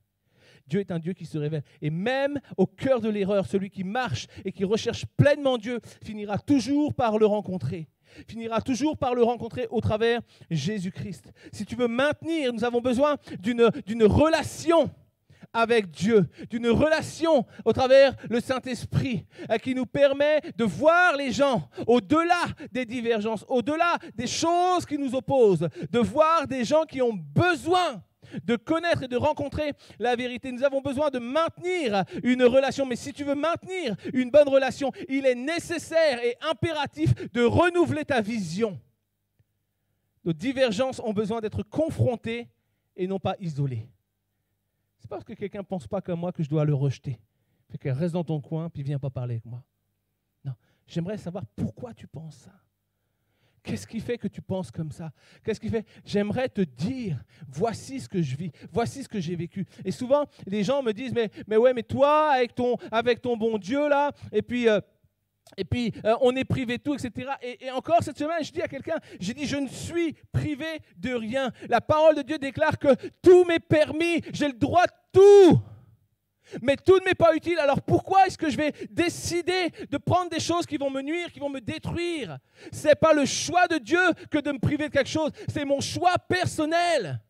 Speaker 3: Dieu est un Dieu qui se révèle. Et même au cœur de l'erreur, celui qui marche et qui recherche pleinement Dieu finira toujours par le rencontrer. Finira toujours par le rencontrer au travers Jésus-Christ. Si tu veux maintenir, nous avons besoin d'une relation avec Dieu, d'une relation au travers le Saint-Esprit qui nous permet de voir les gens au-delà des divergences, au-delà des choses qui nous opposent, de voir des gens qui ont besoin de connaître et de rencontrer la vérité. Nous avons besoin de maintenir une relation, mais si tu veux maintenir une bonne relation, il est nécessaire et impératif de renouveler ta vision. Nos divergences ont besoin d'être confrontées et non pas isolées. C'est pas parce que quelqu'un ne pense pas comme moi que je dois le rejeter. Fait que reste dans ton coin puis viens pas parler avec moi. Non, j'aimerais savoir pourquoi tu penses ça. Qu'est-ce qui fait que tu penses comme ça? Qu'est-ce qui fait? J'aimerais te dire, voici ce que je vis, voici ce que j'ai vécu. Et souvent, les gens me disent, mais ouais, mais toi, avec ton bon Dieu là, et puis on est privé de tout, etc. Et encore cette semaine, je dis à quelqu'un, j'ai dit, je ne suis privé de rien. La parole de Dieu déclare que tout m'est permis, j'ai le droit de tout. Mais tout ne m'est pas utile, alors pourquoi est-ce que je vais décider de prendre des choses qui vont me nuire, qui vont me détruire? Ce n'est pas le choix de Dieu que de me priver de quelque chose, c'est mon choix personnel.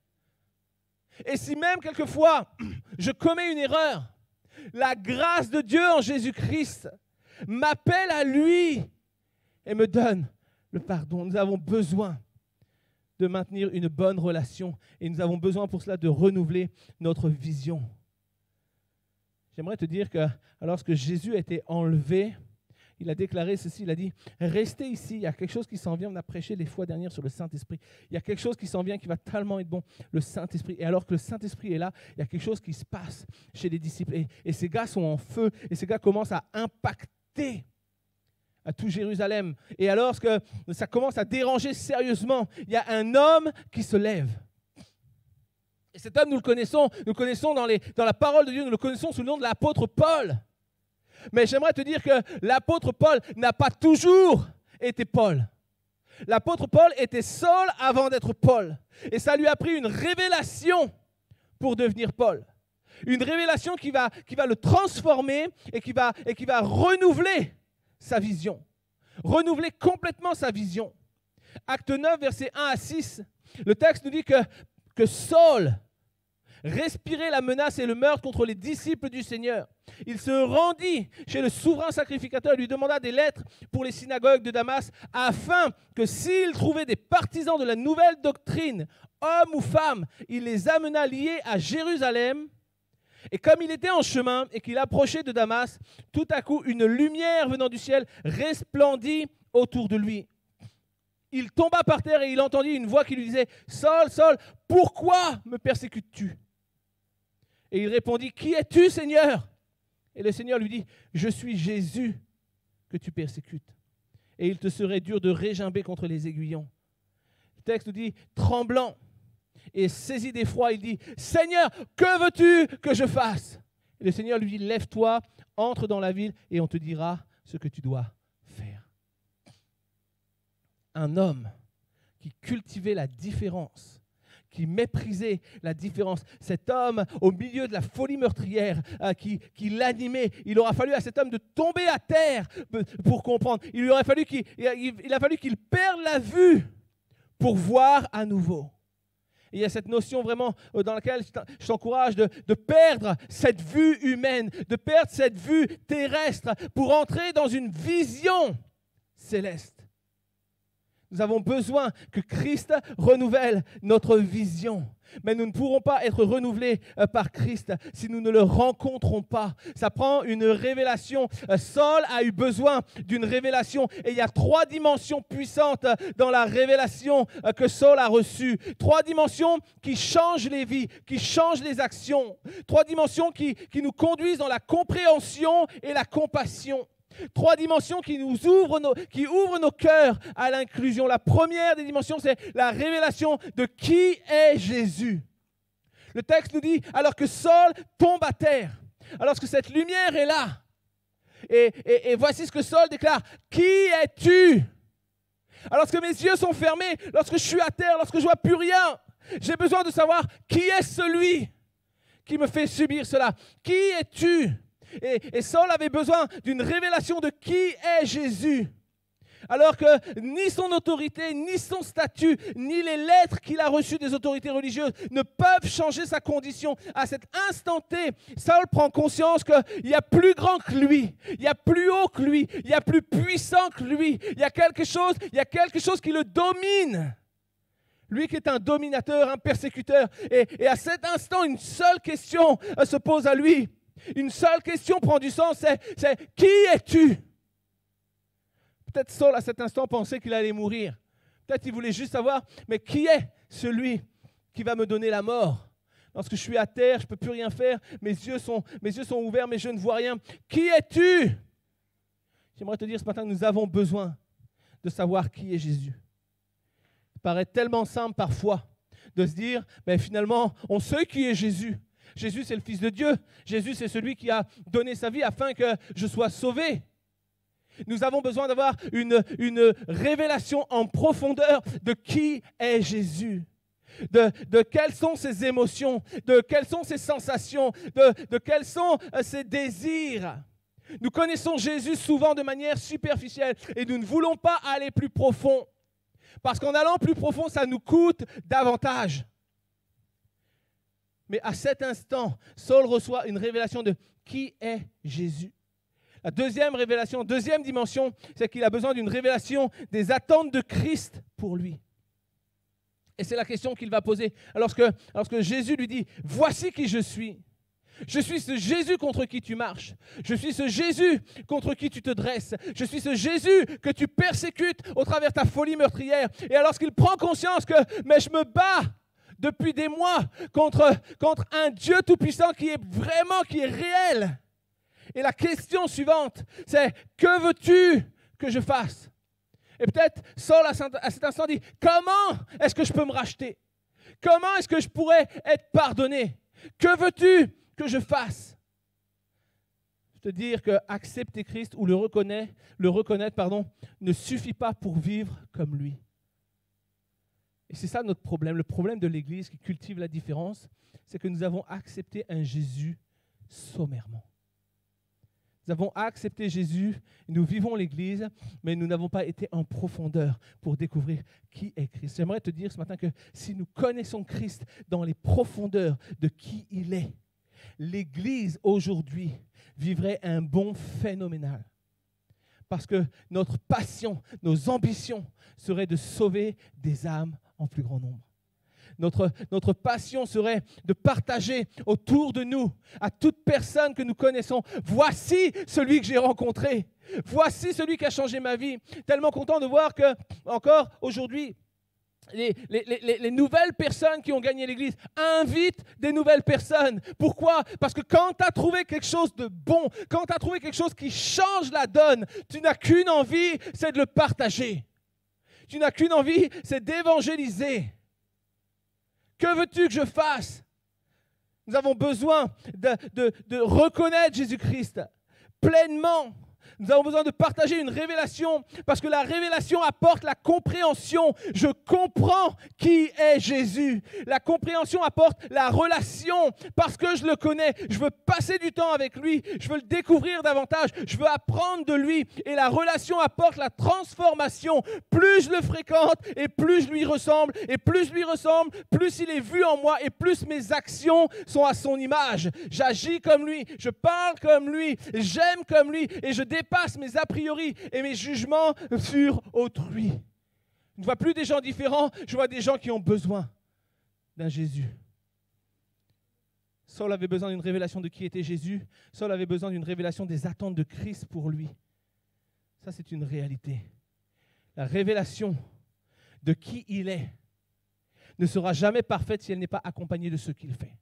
Speaker 3: Et si même quelquefois je commets une erreur, la grâce de Dieu en Jésus-Christ m'appelle à lui et me donne le pardon. Nous avons besoin de maintenir une bonne relation et nous avons besoin pour cela de renouveler notre vision. J'aimerais te dire que lorsque Jésus a été enlevé, il a déclaré ceci, il a dit « Restez ici, il y a quelque chose qui s'en vient. » On a prêché les fois dernières sur le Saint-Esprit. Il y a quelque chose qui s'en vient qui va tellement être bon, le Saint-Esprit. Et alors que le Saint-Esprit est là, il y a quelque chose qui se passe chez les disciples. Et ces gars sont en feu, et ces gars commencent à impacter à tout Jérusalem. Et alors que ça commence à déranger sérieusement, il y a un homme qui se lève. Et cet homme, nous le connaissons dans la parole de Dieu, nous le connaissons sous le nom de l'apôtre Paul. Mais j'aimerais te dire que l'apôtre Paul n'a pas toujours été Paul. L'apôtre Paul était Saul avant d'être Paul. Et ça lui a pris une révélation pour devenir Paul. Une révélation qui va le transformer et qui va renouveler sa vision. Renouveler complètement sa vision. Acte 9, versets 1 à 6, le texte nous dit que Saul respirait la menace et le meurtre contre les disciples du Seigneur. Il se rendit chez le souverain sacrificateur et lui demanda des lettres pour les synagogues de Damas, afin que s'il trouvait des partisans de la nouvelle doctrine, hommes ou femmes, il les amena liés à Jérusalem. Et comme il était en chemin et qu'il approchait de Damas, tout à coup, une lumière venant du ciel resplendit autour de lui. il tomba par terre et il entendit une voix qui lui disait « Saul, Saul, pourquoi me persécutes-tu » Et il répondit « Qui es-tu, Seigneur ?» Et le Seigneur lui dit « Je suis Jésus que tu persécutes. Et il te serait dur de régimber contre les aiguillons. » Le texte nous dit « Tremblant et saisi d'effroi, il dit « Seigneur, que veux-tu que je fasse ?» Et le Seigneur lui dit « Lève-toi, entre dans la ville et on te dira ce que tu dois faire. » Un homme qui cultivait la différence, qui méprisait la différence, cet homme au milieu de la folie meurtrière qui l'animait, il aura fallu à cet homme de tomber à terre pour comprendre. Il a fallu qu'il perde la vue pour voir à nouveau. Et il y a cette notion vraiment dans laquelle je t'encourage de perdre cette vue humaine, de perdre cette vue terrestre pour entrer dans une vision céleste. Nous avons besoin que Christ renouvelle notre vision. Mais nous ne pourrons pas être renouvelés par Christ si nous ne le rencontrons pas. Ça prend une révélation. Saul a eu besoin d'une révélation. Et il y a 3 dimensions puissantes dans la révélation que Saul a reçue. 3 dimensions qui changent les vies, qui changent les actions. 3 dimensions qui nous conduisent dans la compréhension et la compassion. 3 dimensions qui ouvrent nos cœurs à l'inclusion. La première des dimensions, c'est la révélation de qui est Jésus. Le texte nous dit, alors que Saul tombe à terre, alors que cette lumière est là, et voici ce que Saul déclare, « Qui es-tu » Alors que mes yeux sont fermés, lorsque je suis à terre, lorsque je ne vois plus rien, j'ai besoin de savoir qui est celui qui me fait subir cela. Qui es-tu ? Et Saul avait besoin d'une révélation de qui est Jésus. Alors que ni son autorité, ni son statut, ni les lettres qu'il a reçues des autorités religieuses ne peuvent changer sa condition. À cet instant T, Saul prend conscience qu'il y a plus grand que lui, il y a plus haut que lui, il y a plus puissant que lui. Il y a quelque chose qui le domine. Lui qui est un dominateur, un persécuteur. Et à cet instant, une seule question se pose à lui. Une seule question prend du sens, c'est qui es-tu? Peut-être Saul à cet instant pensait qu'il allait mourir. Peut-être qu'il voulait juste savoir, mais qui est celui qui va me donner la mort? Lorsque je suis à terre, je ne peux plus rien faire, mes yeux sont ouverts, mais je ne vois rien. Qui es-tu? J'aimerais te dire ce matin que nous avons besoin de savoir qui est Jésus. Ça paraît tellement simple parfois de se dire, mais finalement, on sait qui est Jésus. Jésus, c'est le Fils de Dieu. Jésus, c'est celui qui a donné sa vie afin que je sois sauvé. Nous avons besoin d'avoir une révélation en profondeur de qui est Jésus. De quelles sont ses émotions, de quelles sont ses sensations, de quels sont ses désirs. Nous connaissons Jésus souvent de manière superficielle et nous ne voulons pas aller plus profond. Parce qu'en allant plus profond, ça nous coûte davantage. Mais à cet instant, Saul reçoit une révélation de qui est Jésus. La deuxième révélation, deuxième dimension, c'est qu'il a besoin d'une révélation des attentes de Christ pour lui. Et c'est la question qu'il va poser. Lorsque Jésus lui dit « Voici qui je suis ». Je suis ce Jésus contre qui tu marches. Je suis ce Jésus contre qui tu te dresses. Je suis ce Jésus que tu persécutes au travers de ta folie meurtrière. Et alors qu'il prend conscience que « Mais je me bats » depuis des mois contre un Dieu tout-puissant qui est réel. Et la question suivante, c'est « Que veux-tu que je fasse ?» Et peut-être Saul à cet instant dit « Comment est-ce que je peux me racheter? Comment est-ce que je pourrais être pardonné? Que veux-tu que je fasse ?» Je te dire que accepter Christ ou le reconnaître, ne suffit pas pour vivre comme lui. Et c'est ça notre problème. Le problème de l'Église qui cultive la différence, c'est que nous avons accepté un Jésus sommairement. Nous avons accepté Jésus, nous vivons l'Église, mais nous n'avons pas été en profondeur pour découvrir qui est Christ. J'aimerais te dire ce matin que si nous connaissons Christ dans les profondeurs de qui il est, l'Église aujourd'hui vivrait un bond phénoménal. Parce que notre passion, nos ambitions seraient de sauver des âmes en plus grand nombre. notre passion serait de partager autour de nous, à toute personne que nous connaissons, voici celui que j'ai rencontré, voici celui qui a changé ma vie. Tellement content de voir que, encore aujourd'hui, les nouvelles personnes qui ont gagné l'Église invitent des nouvelles personnes. Pourquoi? Parce que quand tu as trouvé quelque chose de bon, quand tu as trouvé quelque chose qui change la donne, tu n'as qu'une envie, c'est de le partager. Tu n'as qu'une envie, c'est d'évangéliser. Que veux-tu que je fasse? Nous avons besoin de reconnaître Jésus-Christ pleinement. Nous avons besoin de partager une révélation parce que la révélation apporte la compréhension. Je comprends qui est Jésus. La compréhension apporte la relation parce que je le connais. Je veux passer du temps avec lui. Je veux le découvrir davantage. Je veux apprendre de lui. Et la relation apporte la transformation. Plus je le fréquente et plus je lui ressemble. Et plus je lui ressemble, plus il est vu en moi et plus mes actions sont à son image. J'agis comme lui. Je parle comme lui. J'aime comme lui. Et je dépasse mes a priori et mes jugements sur autrui. Je ne vois plus des gens différents, je vois des gens qui ont besoin d'un Jésus. Saul avait besoin d'une révélation de qui était Jésus. Saul avait besoin d'une révélation des attentes de Christ pour lui. Ça, c'est une réalité. La révélation de qui il est ne sera jamais parfaite si elle n'est pas accompagnée de ce qu'il fait.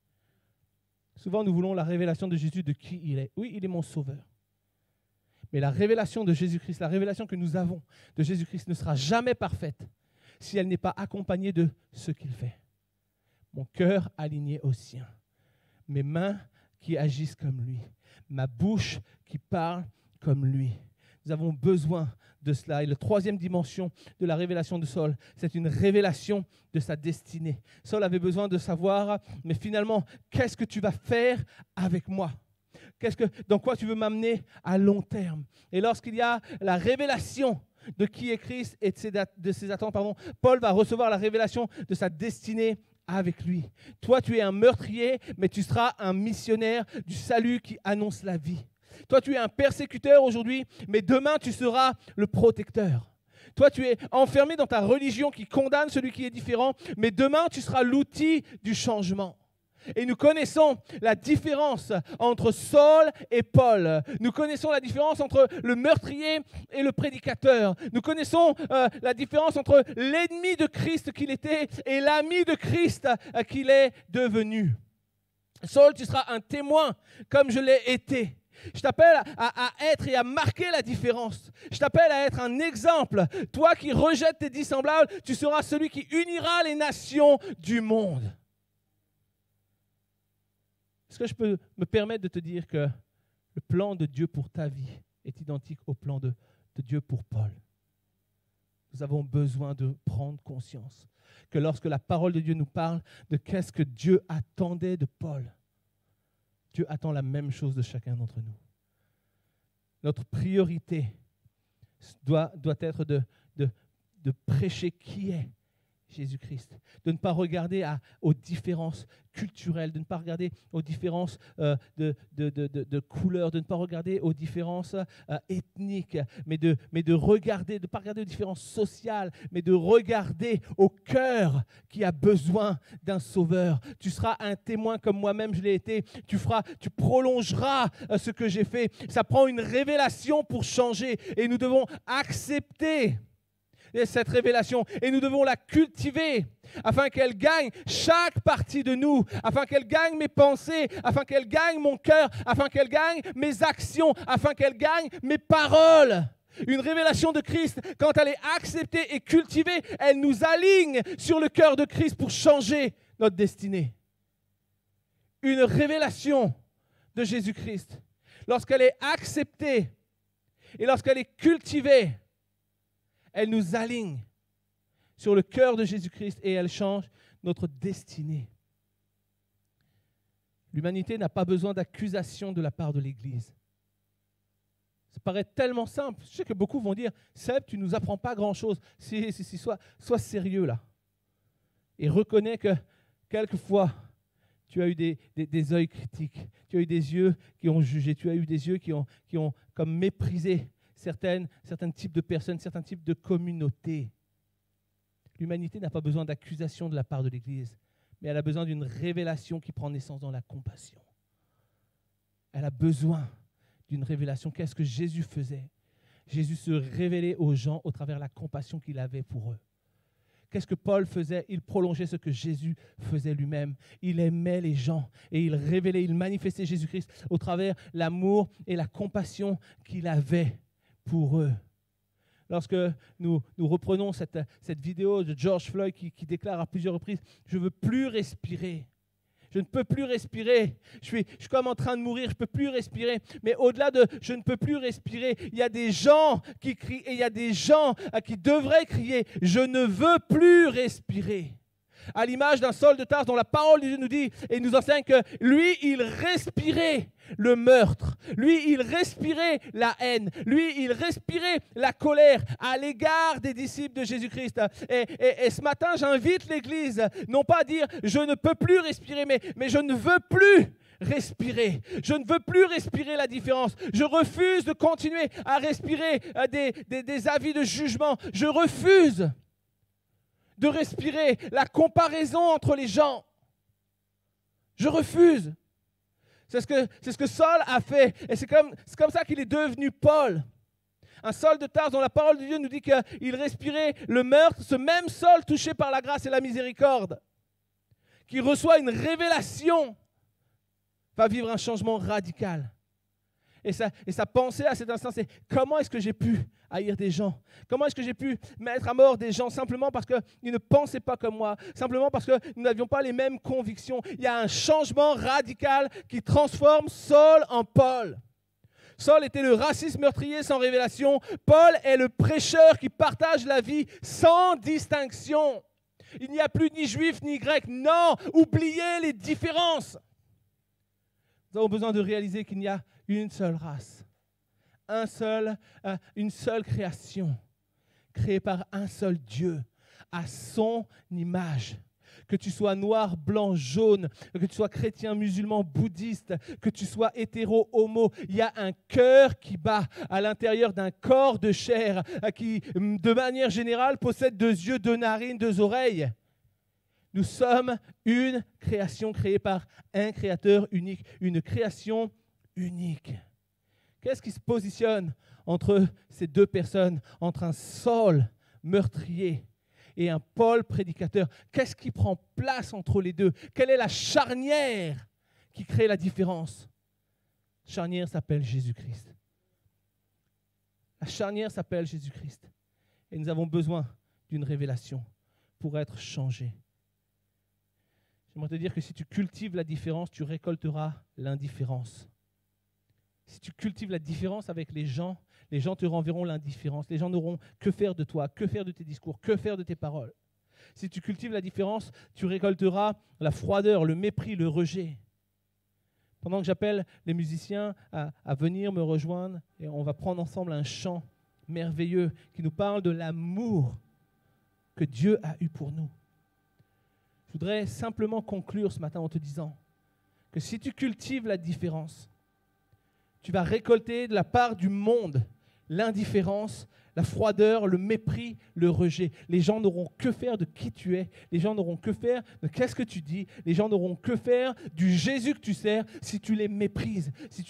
Speaker 3: Souvent, nous voulons la révélation de Jésus de qui il est. Oui, il est mon sauveur. Mais la révélation de Jésus-Christ, la révélation que nous avons de Jésus-Christ ne sera jamais parfaite si elle n'est pas accompagnée de ce qu'il fait. Mon cœur aligné au sien, mes mains qui agissent comme lui, ma bouche qui parle comme lui. Nous avons besoin de cela. Et la troisième dimension de la révélation de Saul, c'est une révélation de sa destinée. Saul avait besoin de savoir, mais finalement, qu'est-ce que tu vas faire avec moi ? Dans quoi tu veux m'amener à long terme? Et lorsqu'il y a la révélation de qui est Christ et de ses attentes, Paul va recevoir la révélation de sa destinée avec lui. Toi, tu es un meurtrier, mais tu seras un missionnaire du salut qui annonce la vie. Toi, tu es un persécuteur aujourd'hui, mais demain, tu seras le protecteur. Toi, tu es enfermé dans ta religion qui condamne celui qui est différent, mais demain, tu seras l'outil du changement. Et nous connaissons la différence entre Saul et Paul. Nous connaissons la différence entre le meurtrier et le prédicateur. Nous connaissons la différence entre l'ennemi de Christ qu'il était et l'ami de Christ qu'il est devenu. Saul, tu seras un témoin comme je l'ai été. Je t'appelle à être et à marquer la différence. Je t'appelle à être un exemple. Toi qui rejettes tes dissemblables, tu seras celui qui unira les nations du monde. Est-ce que je peux me permettre de te dire que le plan de Dieu pour ta vie est identique au plan de Dieu pour Paul? Nous avons besoin de prendre conscience que lorsque la parole de Dieu nous parle de qu'est-ce que Dieu attendait de Paul, Dieu attend la même chose de chacun d'entre nous. Notre priorité doit être de prêcher qui est Jésus-Christ, de ne pas regarder aux différences culturelles, de ne pas regarder aux différences de couleurs, de ne pas regarder aux différences ethniques, mais de regarder, de ne pas regarder aux différences sociales, mais de regarder au cœur qui a besoin d'un sauveur. Tu seras un témoin comme moi-même je l'ai été, tu prolongeras ce que j'ai fait. Ça prend une révélation pour changer et nous devons accepter cette révélation et nous devons la cultiver afin qu'elle gagne chaque partie de nous, afin qu'elle gagne mes pensées, afin qu'elle gagne mon cœur, afin qu'elle gagne mes actions, afin qu'elle gagne mes paroles. Une révélation de Christ, quand elle est acceptée et cultivée, elle nous aligne sur le cœur de Christ pour changer notre destinée. Une révélation de Jésus-Christ, lorsqu'elle est acceptée et lorsqu'elle est cultivée, elle nous aligne sur le cœur de Jésus-Christ et elle change notre destinée. L'humanité n'a pas besoin d'accusation de la part de l'Église. Ça paraît tellement simple. Je sais que beaucoup vont dire « Seb, tu ne nous apprends pas grand-chose. Sois sérieux là. » Et reconnais que quelquefois, tu as eu des yeux critiques. Tu as eu des yeux qui ont jugé. Tu as eu des yeux qui ont comme méprisé certains types de personnes, certains types de communautés. L'humanité n'a pas besoin d'accusation de la part de l'Église. mais elle a besoin d'une révélation qui prend naissance dans la compassion. Elle a besoin d'une révélation. Qu'est-ce que Jésus faisait? Jésus se révélait aux gens au travers de la compassion qu'il avait pour eux. Qu'est-ce que Paul faisait? Il prolongeait ce que Jésus faisait lui-même. Il aimait les gens et il révélait, il manifestait Jésus-Christ au travers l'amour et la compassion qu'il avait pour eux. Lorsque nous reprenons cette vidéo de George Floyd qui déclare à plusieurs reprises « Je ne veux plus respirer ». Je ne peux plus respirer. Je suis comme en train de mourir. Je ne peux plus respirer. Mais au-delà de « je ne peux plus respirer », il y a des gens qui crient et il y a des gens qui devraient crier « je ne veux plus respirer ». À l'image d'un Saul de Tarse dont la parole de Dieu nous dit et nous enseigne que lui, il respirait le meurtre. Lui, il respirait la haine. Lui, il respirait la colère à l'égard des disciples de Jésus-Christ. Et ce matin, j'invite l'Église, non pas à dire « je ne peux plus respirer », mais je ne veux plus respirer. Je ne veux plus respirer la différence. Je refuse de continuer à respirer des avis de jugement. Je refuse de respirer la comparaison entre les gens. Je refuse. C'est ce que Saul a fait. Et c'est comme ça qu'il est devenu Paul. Un Saul de Tarse dont la parole de Dieu nous dit qu'il respirait le meurtre, ce même Saul touché par la grâce et la miséricorde, qui reçoit une révélation, va vivre un changement radical. Et sa pensée à cet instant, c'est comment est-ce que j'ai pu haïr des gens? Comment est-ce que j'ai pu mettre à mort des gens simplement parce qu'ils ne pensaient pas comme moi, simplement parce que nous n'avions pas les mêmes convictions? Il y a un changement radical qui transforme Saul en Paul. Saul était le raciste meurtrier sans révélation. Paul est le prêcheur qui partage la vie sans distinction. Il n'y a plus ni juif ni grec. Non, oubliez les différences. Nous avons besoin de réaliser qu'il n'y a une seule race, une seule création, créée par un seul Dieu, à son image. Que tu sois noir, blanc, jaune, que tu sois chrétien, musulman, bouddhiste, que tu sois hétéro, homo, il y a un cœur qui bat à l'intérieur d'un corps de chair qui, de manière générale, possède 2 yeux, 2 narines, 2 oreilles. Nous sommes une création créée par un créateur unique, une création unique. Qu'est-ce qui se positionne entre ces 2 personnes, entre un Saul meurtrier et un Paul prédicateur? Qu'est-ce qui prend place entre les deux? Quelle est la charnière qui crée la différence? La charnière s'appelle Jésus-Christ. La charnière s'appelle Jésus-Christ. Et nous avons besoin d'une révélation pour être changés. J'aimerais te dire que si tu cultives la différence, tu récolteras l'indifférence. Si tu cultives la différence avec les gens te renverront l'indifférence. Les gens n'auront que faire de toi, que faire de tes discours, que faire de tes paroles. Si tu cultives la différence, tu récolteras la froideur, le mépris, le rejet. Pendant que j'appelle les musiciens à venir me rejoindre, et on va prendre ensemble un chant merveilleux qui nous parle de l'amour que Dieu a eu pour nous. Je voudrais simplement conclure ce matin en te disant que si tu cultives la différence, tu vas récolter de la part du monde l'indifférence, la froideur, le mépris, le rejet. Les gens n'auront que faire de qui tu es. Les gens n'auront que faire de qu'est-ce que tu dis. Les gens n'auront que faire du Jésus que tu sers si tu les méprises, si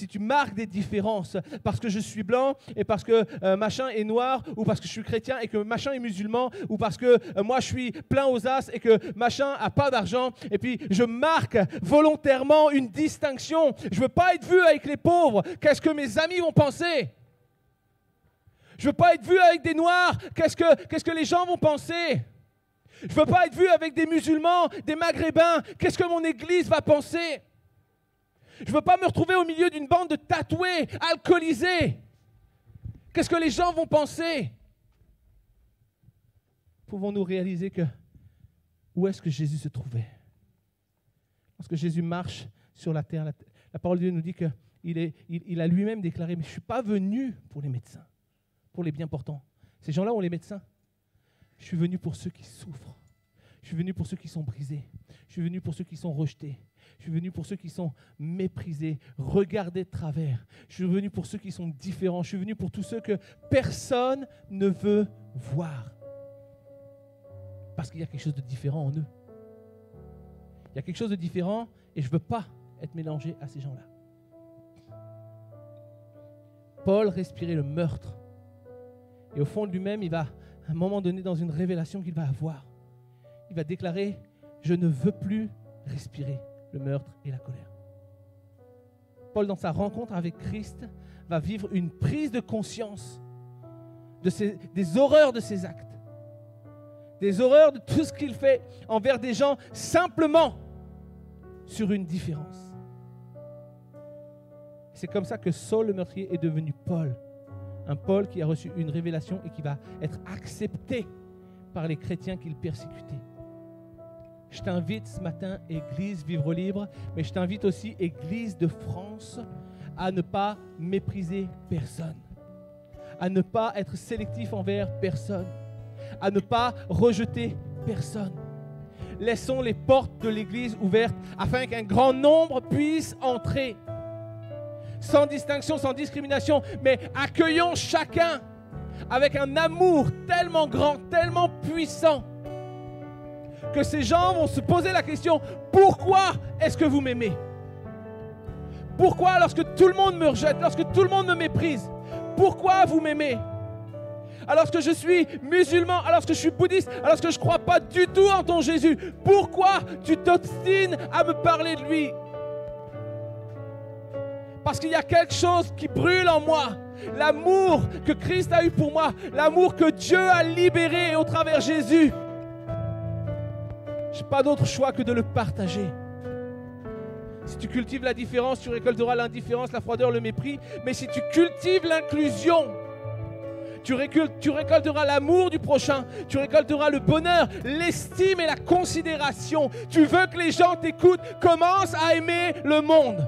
Speaker 3: tu marques des différences. Parce que je suis blanc et parce que machin est noir, ou parce que je suis chrétien et que machin est musulman, ou parce que moi je suis plein aux as et que machin n'a pas d'argent. Et puis je marque volontairement une distinction. Je ne veux pas être vu avec les pauvres. Qu'est-ce que mes amis vont penser? Je ne veux pas être vu avec des noirs. Qu'est-ce que les gens vont penser? Je ne veux pas être vu avec des musulmans, des maghrébins. Qu'est-ce que mon église va penser? Je ne veux pas me retrouver au milieu d'une bande de tatoués, alcoolisés. Qu'est-ce que les gens vont penser? Pouvons-nous réaliser que où est-ce que Jésus se trouvait? Lorsque Jésus marche sur la terre, la parole de Dieu nous dit qu'il a lui-même déclaré « Mais je ne suis pas venu pour les médecins. » Pour les bien portants. Ces gens-là ont les médecins. Je suis venu pour ceux qui souffrent. Je suis venu pour ceux qui sont brisés. Je suis venu pour ceux qui sont rejetés. Je suis venu pour ceux qui sont méprisés, regardés de travers. Je suis venu pour ceux qui sont différents. Je suis venu pour tous ceux que personne ne veut voir. Parce qu'il y a quelque chose de différent en eux.
Speaker 4: Il y a quelque chose de différent et je ne veux pas être mélangé à ces gens-là. Paul respirait le meurtre. Et au fond de lui-même, il va, à un moment donné, dans une révélation qu'il va avoir, il va déclarer « Je ne veux plus respirer le meurtre et la colère ». Paul, dans sa rencontre avec Christ, va vivre une prise de conscience des horreurs de ses actes, des horreurs de tout ce qu'il fait envers des gens simplement sur une différence. C'est comme ça que Saul le meurtrier est devenu Paul. Un Paul qui a reçu une révélation et qui va être accepté par les chrétiens qu'il persécutait. Je t'invite ce matin, Église Vivre Libre, mais je t'invite aussi, Église de France, à ne pas mépriser personne, à ne pas être sélectif envers personne, à ne pas rejeter personne. Laissons les portes de l'Église ouvertes afin qu'un grand nombre puisse entrer. Sans distinction, sans discrimination, mais accueillons chacun avec un amour tellement grand, tellement puissant, que ces gens vont se poser la question, pourquoi est-ce que vous m'aimez? Pourquoi, lorsque tout le monde me rejette, lorsque tout le monde me méprise, pourquoi vous m'aimez? Alors que je suis musulman, alors que je suis bouddhiste, alors que je ne crois pas du tout en ton Jésus, pourquoi tu t'obstines à me parler de lui? Parce qu'il y a quelque chose qui brûle en moi. L'amour que Christ a eu pour moi, l'amour que Dieu a libéré au travers Jésus. Je n'ai pas d'autre choix que de le partager. Si tu cultives la différence, tu récolteras l'indifférence, la froideur, le mépris. Mais si tu cultives l'inclusion, tu récolteras l'amour du prochain, tu récolteras le bonheur, l'estime et la considération. Tu veux que les gens t'écoutent, commence à aimer le monde.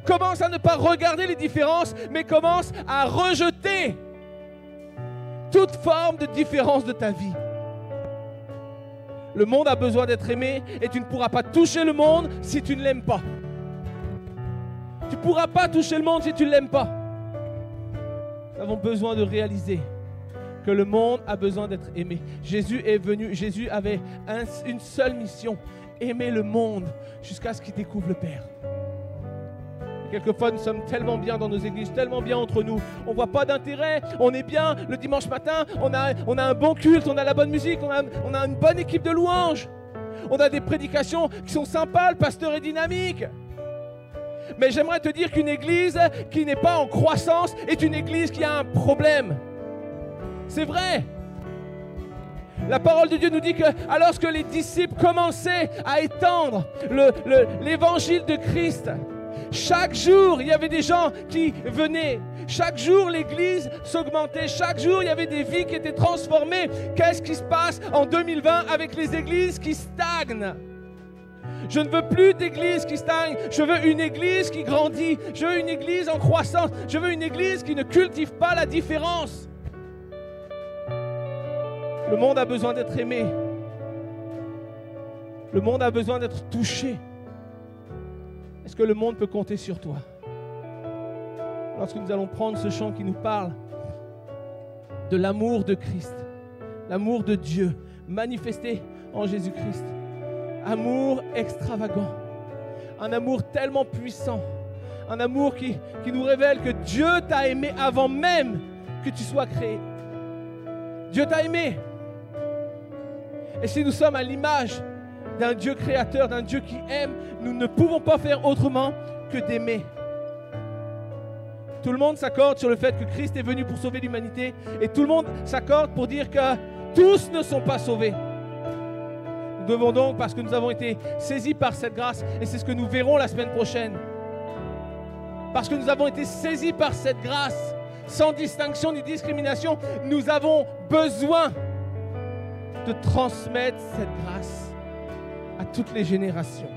Speaker 4: Commence à ne pas regarder les différences, mais commence à rejeter toute forme de différence de ta vie. Le monde a besoin d'être aimé et tu ne pourras pas toucher le monde si tu ne l'aimes pas. Tu ne pourras pas toucher le monde si tu ne l'aimes pas. Nous avons besoin de réaliser que le monde a besoin d'être aimé. Jésus est venu, Jésus avait une seule mission, aimer le monde jusqu'à ce qu'il découvre le Père. Quelquefois, nous sommes tellement bien dans nos églises, tellement bien entre nous. On ne voit pas d'intérêt, on est bien le dimanche matin, on a un bon culte, on a la bonne musique, on a une bonne équipe de louanges. On a des prédications qui sont sympas, le pasteur est dynamique. Mais j'aimerais te dire qu'une église qui n'est pas en croissance est une église qui a un problème. C'est vrai. La parole de Dieu nous dit que alors que les disciples commençaient à étendre l'évangile de Christ, chaque jour, il y avait des gens qui venaient. Chaque jour, l'église s'augmentait. Chaque jour, il y avait des vies qui étaient transformées. Qu'est-ce qui se passe en 2020 avec les églises qui stagnent? Je ne veux plus d'église qui stagne. Je veux une église qui grandit. Je veux une église en croissance. Je veux une église qui ne cultive pas la différence. Le monde a besoin d'être aimé. Le monde a besoin d'être touché. Est-ce que le monde peut compter sur toi? Lorsque nous allons prendre ce chant qui nous parle de l'amour de Christ, l'amour de Dieu manifesté en Jésus-Christ, amour extravagant, un amour tellement puissant, un amour qui nous révèle que Dieu t'a aimé avant même que tu sois créé. Dieu t'a aimé. Et si nous sommes à l'image d'un Dieu créateur, d'un Dieu qui aime, nous ne pouvons pas faire autrement que d'aimer. Tout le monde s'accorde sur le fait que Christ est venu pour sauver l'humanité et tout le monde s'accorde pour dire que tous ne sont pas sauvés. Nous devons donc, parce que nous avons été saisis par cette grâce, et c'est ce que nous verrons la semaine prochaine, parce que nous avons été saisis par cette grâce, sans distinction ni discrimination, nous avons besoin de transmettre cette grâce à toutes les générations.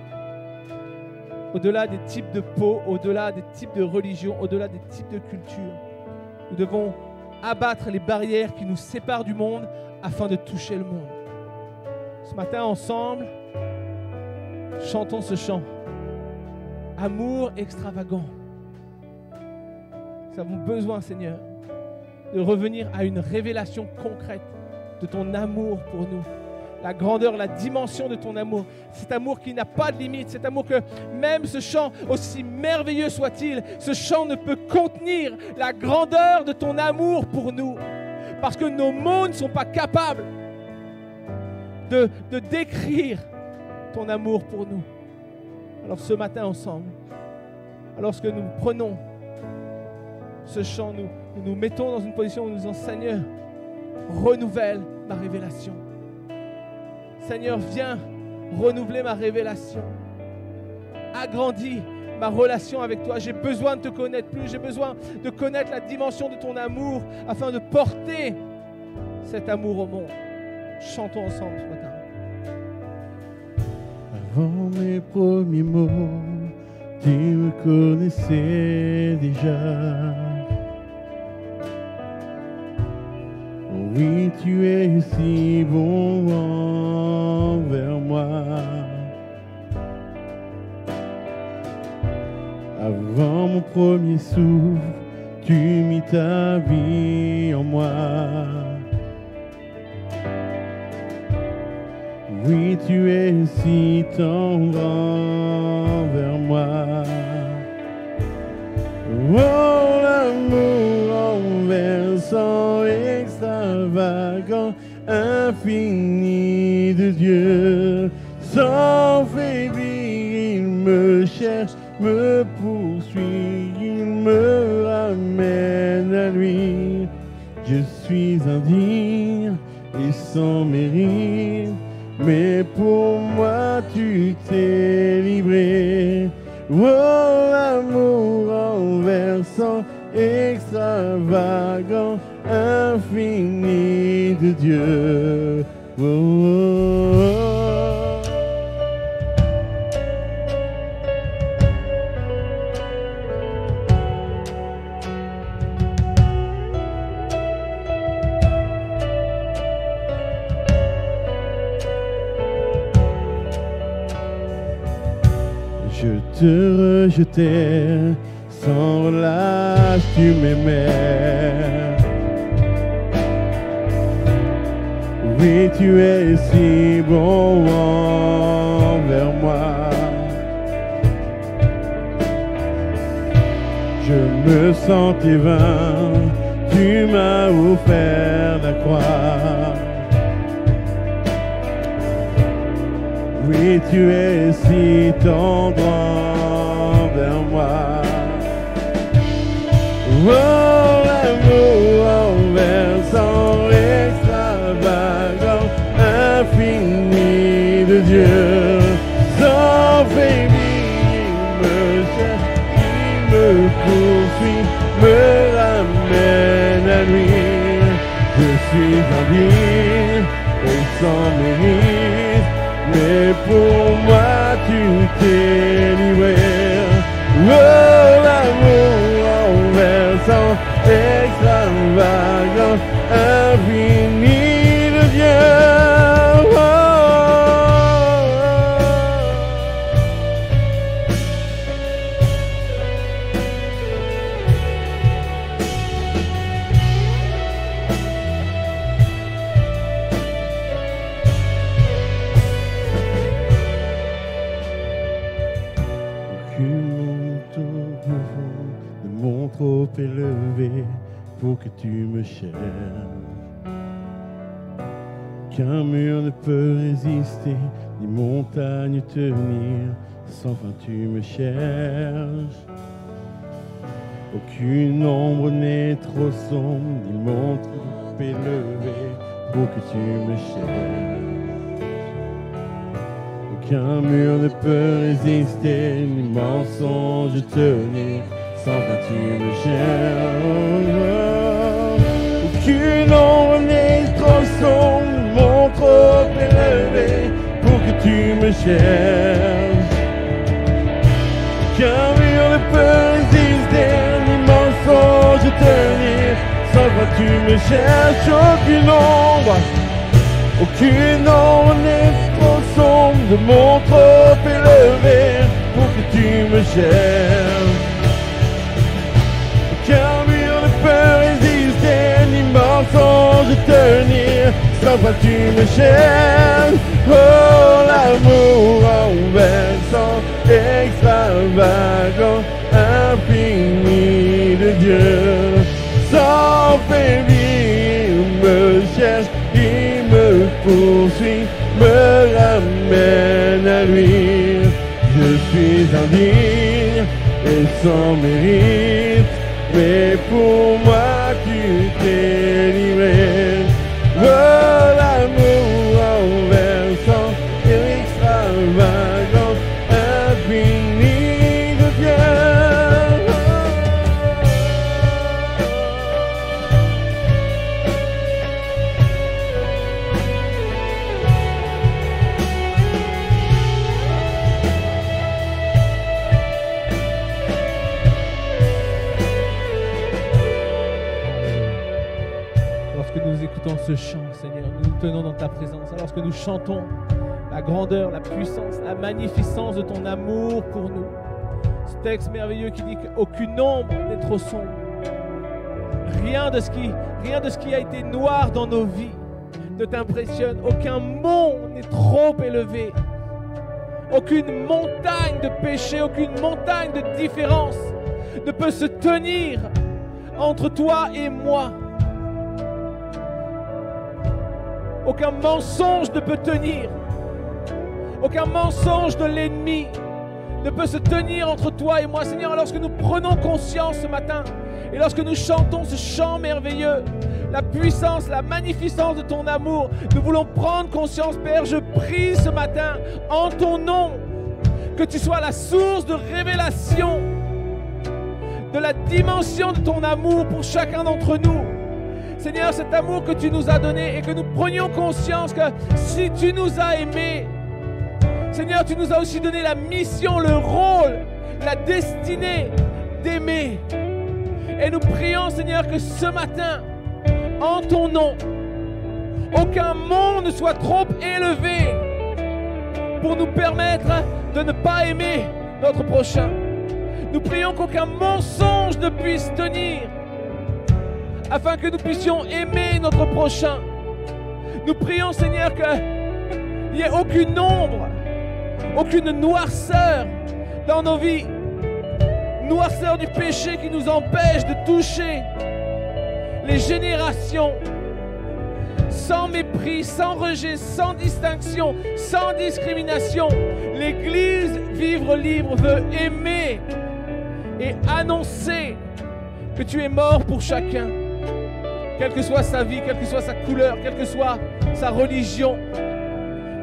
Speaker 4: Au-delà des types de peau, au-delà des types de religion, au-delà des types de culture, nous devons abattre les barrières qui nous séparent du monde afin de toucher le monde. Ce matin, ensemble, chantons ce chant. Amour extravagant. Nous avons besoin, Seigneur, de revenir à une révélation concrète de ton amour pour nous,
Speaker 3: la grandeur, la dimension de ton amour. Cet amour qui n'a pas de limite, cet amour que même ce chant, aussi merveilleux soit-il, ce chant ne peut contenir la grandeur de ton amour pour nous. Parce que nos mots ne sont pas capables de décrire ton amour pour nous. Alors ce matin ensemble, lorsque nous prenons ce chant, nous nous mettons dans une position où nous disons, Seigneur, renouvelle ma révélation. Seigneur, viens renouveler ma révélation. Agrandis ma relation avec toi. J'ai besoin de te connaître plus. J'ai besoin de connaître la dimension de ton amour afin de porter cet amour au monde. Chantons ensemble ce matin.
Speaker 2: Avant mes premiers mots, tu me connaissais déjà. Oui, tu es si bon envers moi. Avant mon premier souffle, tu mis ta vie en moi. Oui, tu es si tendre envers moi. Oh, l'amour renversant, extravagant, infini de Dieu. Sans faiblir, il me cherche, me poursuit, il me ramène à lui. Je suis indigne et sans mérite, mais pour moi tu t'es livré. Oh, l'amour renversant, extravagant, infini de Dieu. Oh, oh, oh. Je te rejetais, sans relâche tu m'aimais. Oui, tu es si bon envers moi. Je me sentais vain, tu m'as offert la croix. Oui, tu es si tendre envers moi. Oh, l'amour renversant, extravagant, infini de Dieu. Sans faiblir, il me cherche, il me poursuit, me ramène à lui. Je suis indigne et sans mérite, mais pour moi tu t'es livré. Oh, l'amour renversant, extravagant, infini de Dieu. Oh, trop élevé pour que tu me cherches. Qu'un mur ne peut résister, ni montagne tenir, sans fin tu me cherches. Aucune ombre n'est trop sombre, ni montre trop élevée pour que tu me cherches. Aucun mur ne peut résister, ni mensonge tenir, sans fin tu me cherches. Aucune ombre n'est trop sombre, ni montre trop élevée pour que tu me cherches. Aucun mur ne peut résister, ni mensonge tenir, sans fin tu me cherches. Aucune ombre n'est trop sombre, de mon trop élevé pour que tu me cherches. Aucun mur ne peut résister, ni mensonge tenir, sans toi tu me cherches.
Speaker 1: sans mérite, mais pour moi tu t'es livré. Oh, l'amour renversant et extravagant, infini de Dieu.
Speaker 4: Lorsque nous écoutons ce chant, Seigneur, nous nous tenons dans ta présence. Lorsque nous chantons la grandeur, la puissance, la magnificence de ton amour pour nous. Ce texte merveilleux qui dit qu'aucune ombre n'est trop sombre. Rien de ce qui a été noir dans nos vies ne t'impressionne. Aucun mont n'est trop élevé. Aucune montagne de péché, aucune montagne de différence ne peut se tenir entre toi et moi. Aucun mensonge ne peut tenir. Aucun mensonge de l'ennemi ne peut se tenir entre toi et moi. Seigneur, lorsque nous prenons conscience ce matin et lorsque nous chantons ce chant merveilleux, la puissance, la magnificence de ton amour, nous voulons prendre conscience, Père. Je prie ce matin en ton nom que tu sois la source de révélation de la dimension de ton amour pour chacun d'entre nous. Seigneur, cet amour que tu nous as donné et que nous prenions conscience que si tu nous as aimés, Seigneur, tu nous as aussi donné la mission, le rôle, la destinée d'aimer. Et nous prions, Seigneur, que ce matin, en ton nom, aucun mot ne soit trop élevé pour nous permettre de ne pas aimer notre prochain. Nous prions qu'aucun mensonge ne puisse tenir afin que nous puissions aimer notre prochain. Nous prions, Seigneur, qu'il n'y ait aucune ombre, aucune noirceur dans nos vies, noirceur du péché qui nous empêche de toucher les générations sans mépris, sans rejet, sans distinction, sans discrimination. L'Église Vivre Libre veut aimer et annoncer que tu es mort pour chacun, quelle que soit sa vie, quelle que soit sa couleur, quelle que soit sa religion,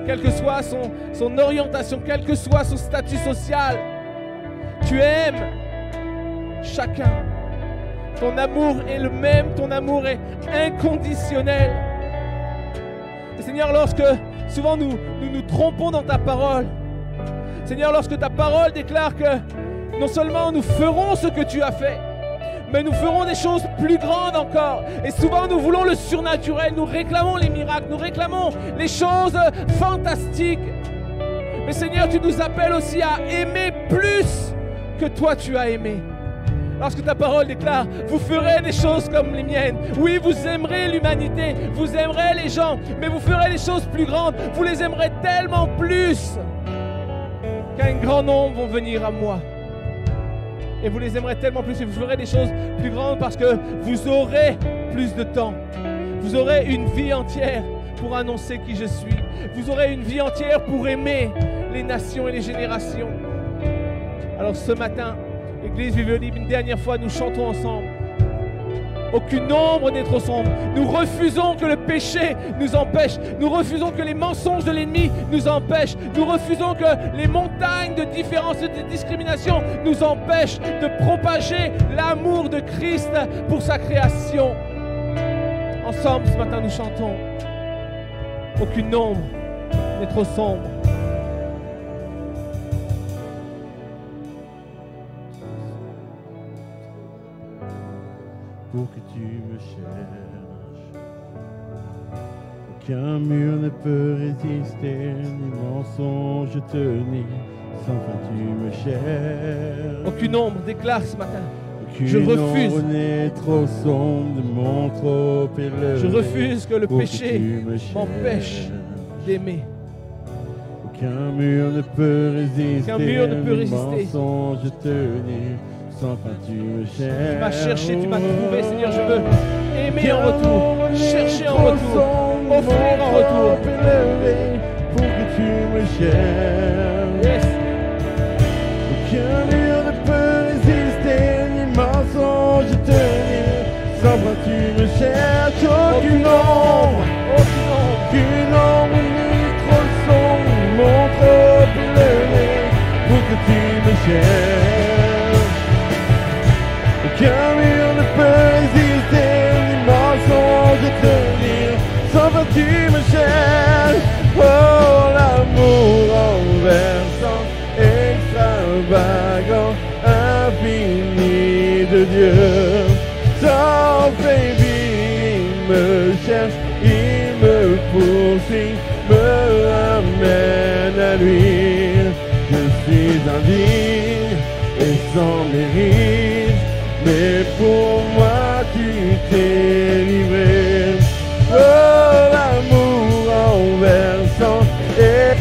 Speaker 4: quelle que soit son orientation, quel que soit son statut social. Tu aimes chacun. Ton amour est le même, ton amour est inconditionnel. Et Seigneur, lorsque souvent nous trompons dans ta parole, Seigneur, lorsque ta parole déclare que non seulement nous ferons ce que tu as fait, mais nous ferons des choses plus grandes encore. Et souvent nous voulons le surnaturel, nous réclamons les miracles, nous réclamons les choses fantastiques. Mais Seigneur, tu nous appelles aussi à aimer plus que toi tu as aimé. Lorsque ta parole déclare, vous ferez des choses comme les miennes. Oui, vous aimerez l'humanité, vous aimerez les gens, mais vous ferez des choses plus grandes. Vous les aimerez tellement plus qu'un grand nombre vont venir à moi. Et vous les aimerez tellement plus et vous ferez des choses plus grandes parce que vous aurez plus de temps. Vous aurez une vie entière pour annoncer qui je suis. Vous aurez une vie entière pour aimer les nations et les générations. Alors ce matin, Église Vivre Libre, une dernière fois, nous chantons ensemble. Aucune ombre n'est trop sombre. Nous refusons que le péché nous empêche. Nous refusons que les mensonges de l'ennemi nous empêchent. Nous refusons que les montagnes de différence et de discrimination nous empêchent de propager l'amour de Christ pour sa création. Ensemble, ce matin, nous chantons. Aucune ombre n'est trop sombre.
Speaker 1: Pour que tu me cherches, aucun mur ne peut résister, ni mensonge tenir, sans fin tu me cherches.
Speaker 4: Aucune ombre, déclare ce matin.
Speaker 1: Aucune
Speaker 4: Je refuse.
Speaker 1: ombre n'est trop sombre, de mon trop élevé.
Speaker 4: Je refuse que le
Speaker 1: pour
Speaker 4: péché
Speaker 1: tu me
Speaker 4: m'empêche
Speaker 1: cherches.
Speaker 4: d'aimer.
Speaker 1: Aucun mur ne peut résister,
Speaker 4: Aucun mur ne peut
Speaker 1: ni
Speaker 4: résister.
Speaker 1: mensonge tenir, sans fin tu me cherches.
Speaker 4: Tu m'as cherché, tu m'as trouvé, Seigneur. Je veux aimer en retour, chercher en retour, offrir en retour.
Speaker 1: Pour que tu me cherches.
Speaker 4: Yes.
Speaker 1: Aucun mur ne peut résister. sans toi tu me cherches, aucune ombre ni trop sombre, mon trop élevé pour que tu me cherches. Aucun mur ne peut résister, ni mensonge de tenir, sans toi tu me cherches. Oh, l'amour renversant, extravagant, infini de Dieu. Sans baby, il me cherche, il me poursuit, me ramène à lui. Je suis indigne et sans mérite, mais pour moi tu t'es livré. Oh, l'amour renversant et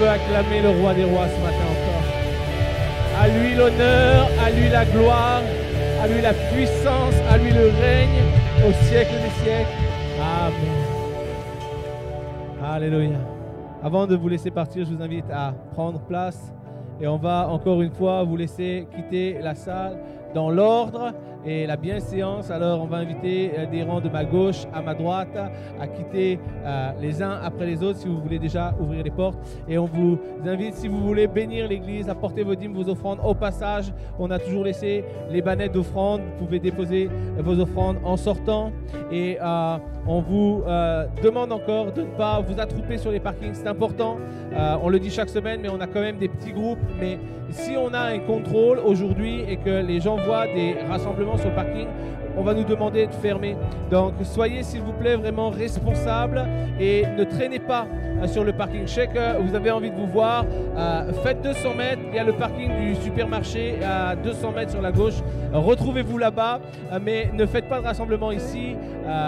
Speaker 4: acclamer le roi des rois ce matin encore. À lui l'honneur, à lui la gloire, à lui la puissance, à lui le règne au siècle des siècles. Amen. Alléluia. Avant de vous laisser partir, je vous invite à prendre place et on va encore une fois vous laisser quitter la salle dans l'ordre et la bienséance. Alors on va inviter des rangs de ma gauche à ma droite à quitter les uns après les autres si vous voulez déjà ouvrir les portes. Et on vous invite, si vous voulez bénir l'église, à porter vos dîmes, vos offrandes. Au passage, on a toujours laissé les bannettes d'offrandes. Vous pouvez déposer vos offrandes en sortant. Et on vous demande encore de ne pas vous attrouper sur les parkings. C'est important. On le dit chaque semaine, mais on a quand même des petits groupes. Mais si on a un contrôle aujourd'hui et que les gens voient des rassemblements sur le parking, on va nous demander de fermer. Donc soyez s'il vous plaît vraiment responsables et ne traînez pas sur le parking. Je sais que vous avez envie de vous voir. Faites 200 mètres, il y a le parking du supermarché à 200 mètres sur la gauche. Retrouvez-vous là-bas, mais ne faites pas de rassemblement ici.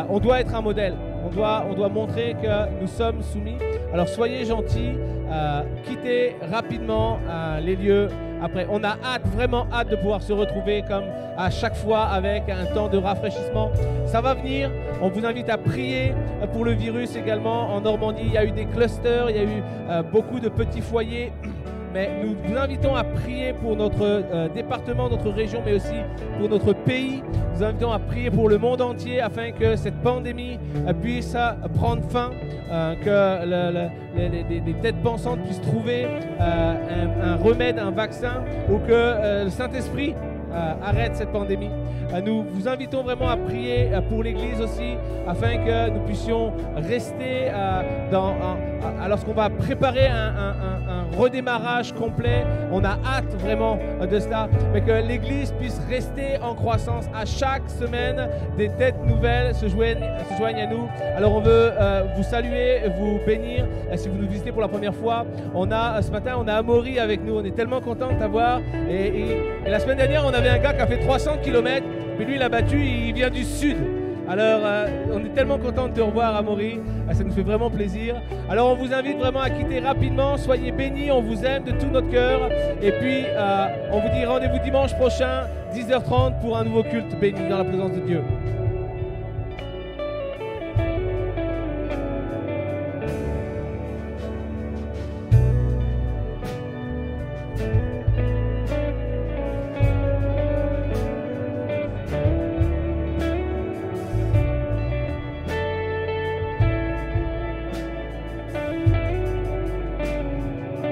Speaker 4: On doit être un modèle. On doit montrer que nous sommes soumis. Alors soyez gentils, quittez rapidement les lieux. Après, on a hâte, vraiment hâte de pouvoir se retrouver comme à chaque fois avec un temps de rafraîchissement. Ça va venir. On vous invite à prier pour le virus également. En Normandie, il y a eu des clusters, il y a eu beaucoup de petits foyers. Mais nous vous invitons à prier pour notre département, notre région, mais aussi pour notre pays. Nous vous invitons à prier pour le monde entier afin que cette pandémie puisse prendre fin, que les têtes pensantes puissent trouver un remède, un vaccin, ou que le Saint-Esprit arrête cette pandémie. Nous vous invitons vraiment à prier pour l'Église aussi, afin que nous puissions rester lorsqu'on va préparer un redémarrage complet. On a hâte vraiment de cela, mais que l'Église puisse rester en croissance. À chaque semaine, des têtes nouvelles se joignent à nous. Alors on veut vous saluer, vous bénir. Si vous nous visitez pour la première fois, ce matin, on a Amaury avec nous. On est tellement content de t'avoir. Et la semaine dernière, on avait un gars qui a fait 300 km, puis lui, il a battu, il vient du sud. Alors, on est tellement content de te revoir, Amaury. Ça nous fait vraiment plaisir. Alors, on vous invite vraiment à quitter rapidement. Soyez bénis, on vous aime de tout notre cœur. Et puis, on vous dit rendez-vous dimanche prochain, 10h30, pour un nouveau culte béni dans la présence de Dieu.